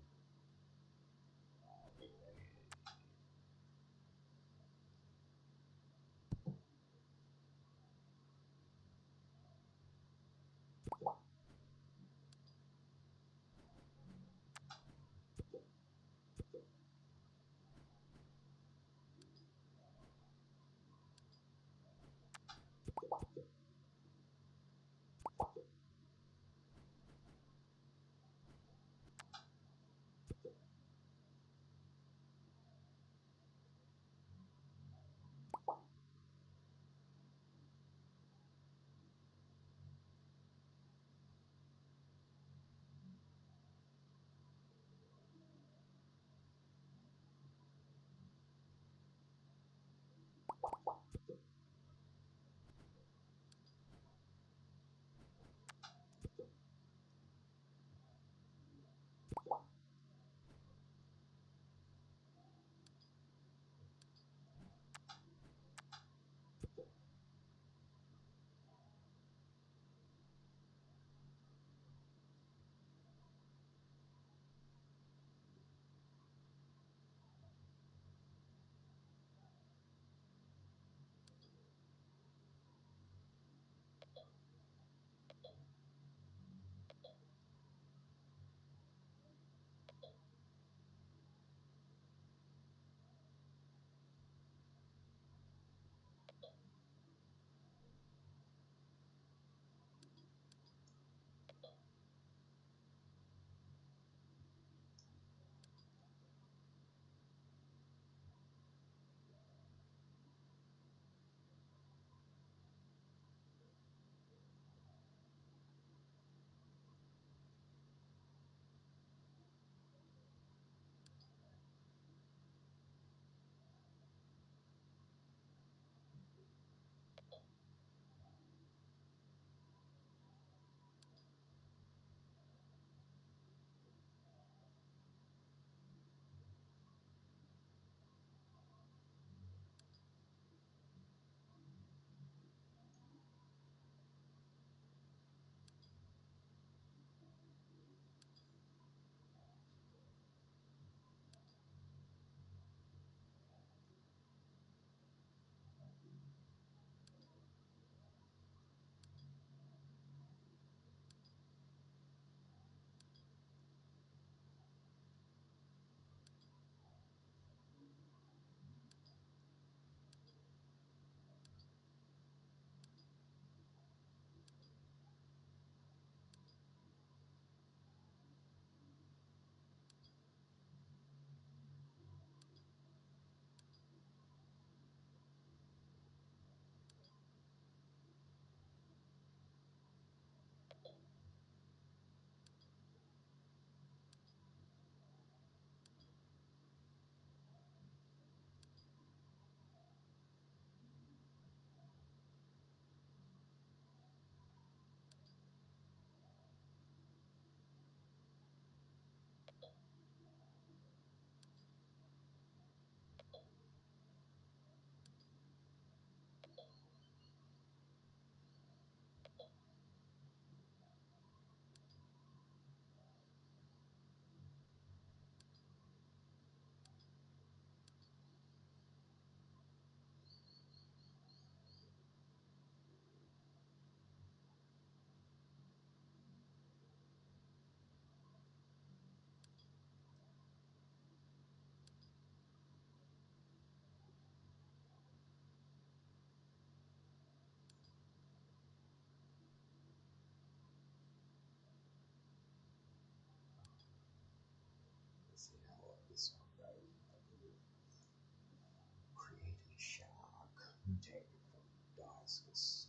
hibiscus.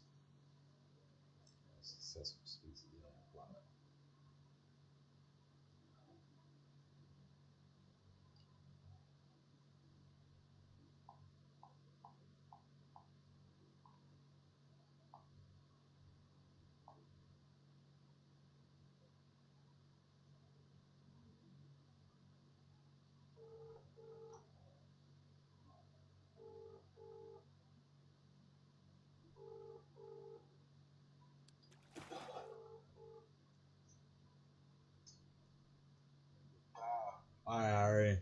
Successful species on the planet. Hi Harry.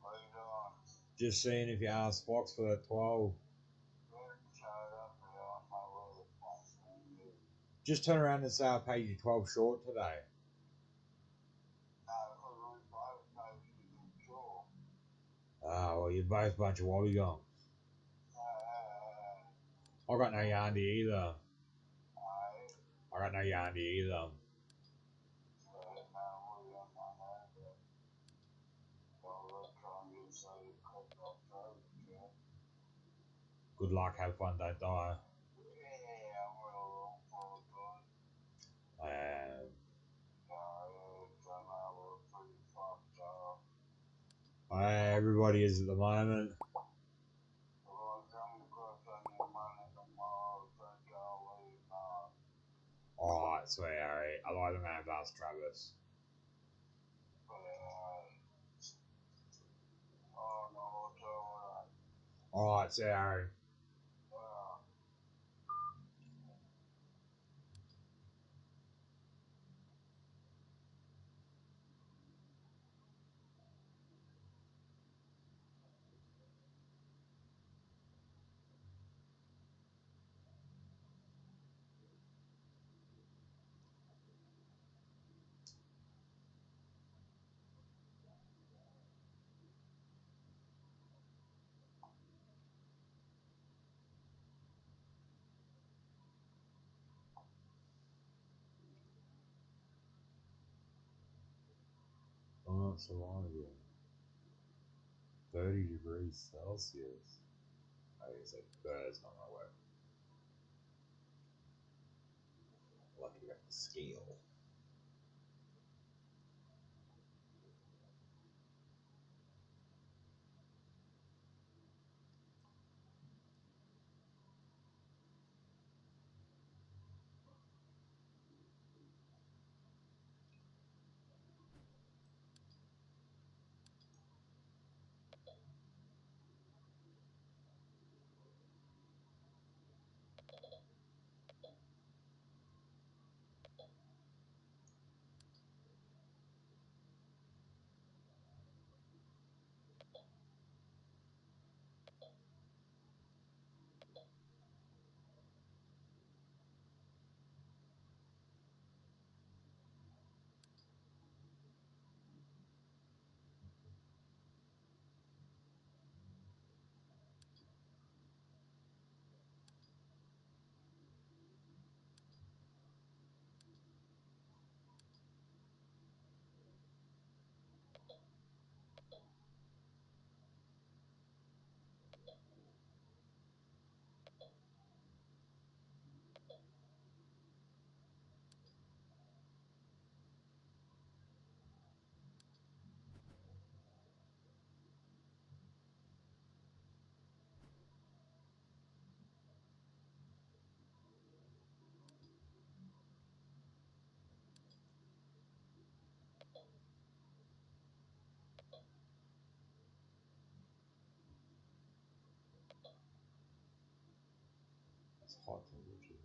What are you doing? Just seeing if you asked Fox for that 12. Just turn around and say I paid you 12 short today. Ah, well, you're both a bunch of wobbegongs. I got no yarn either. I got no yarn either. Good luck, have fun, don't die. Everybody is at the moment. Alright, sweet Harry. Otherwise I'm gonna have to ask Travis. Alright, see Harry. Oh, so long ago. 30 degrees Celsius. I guess that's not gonna work. Lucky we got the scale. It's hot temperature.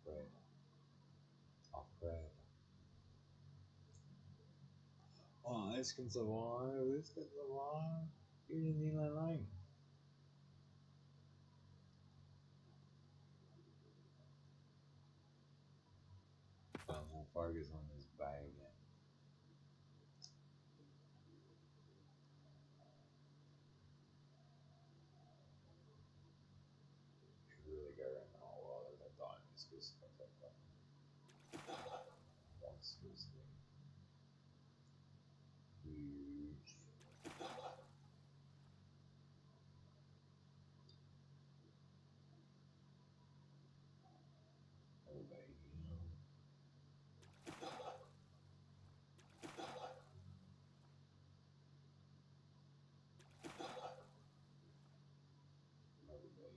Right. Off-grid. Oh, this can survive. This can survive. You didn't need my line. We'll focus on this bay again. Should really go around the whole world as I die in this because monsters thing. Huge. Over here. Over here.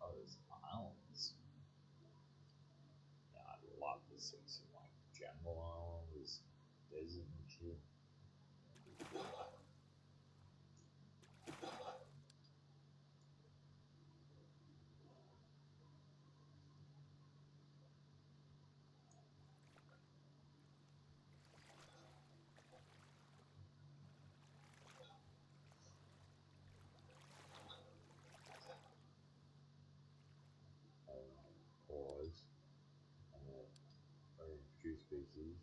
Oh, there's islands. Yeah, I'd love to see some like jungle islands, desert and shit. Pause. Very few species.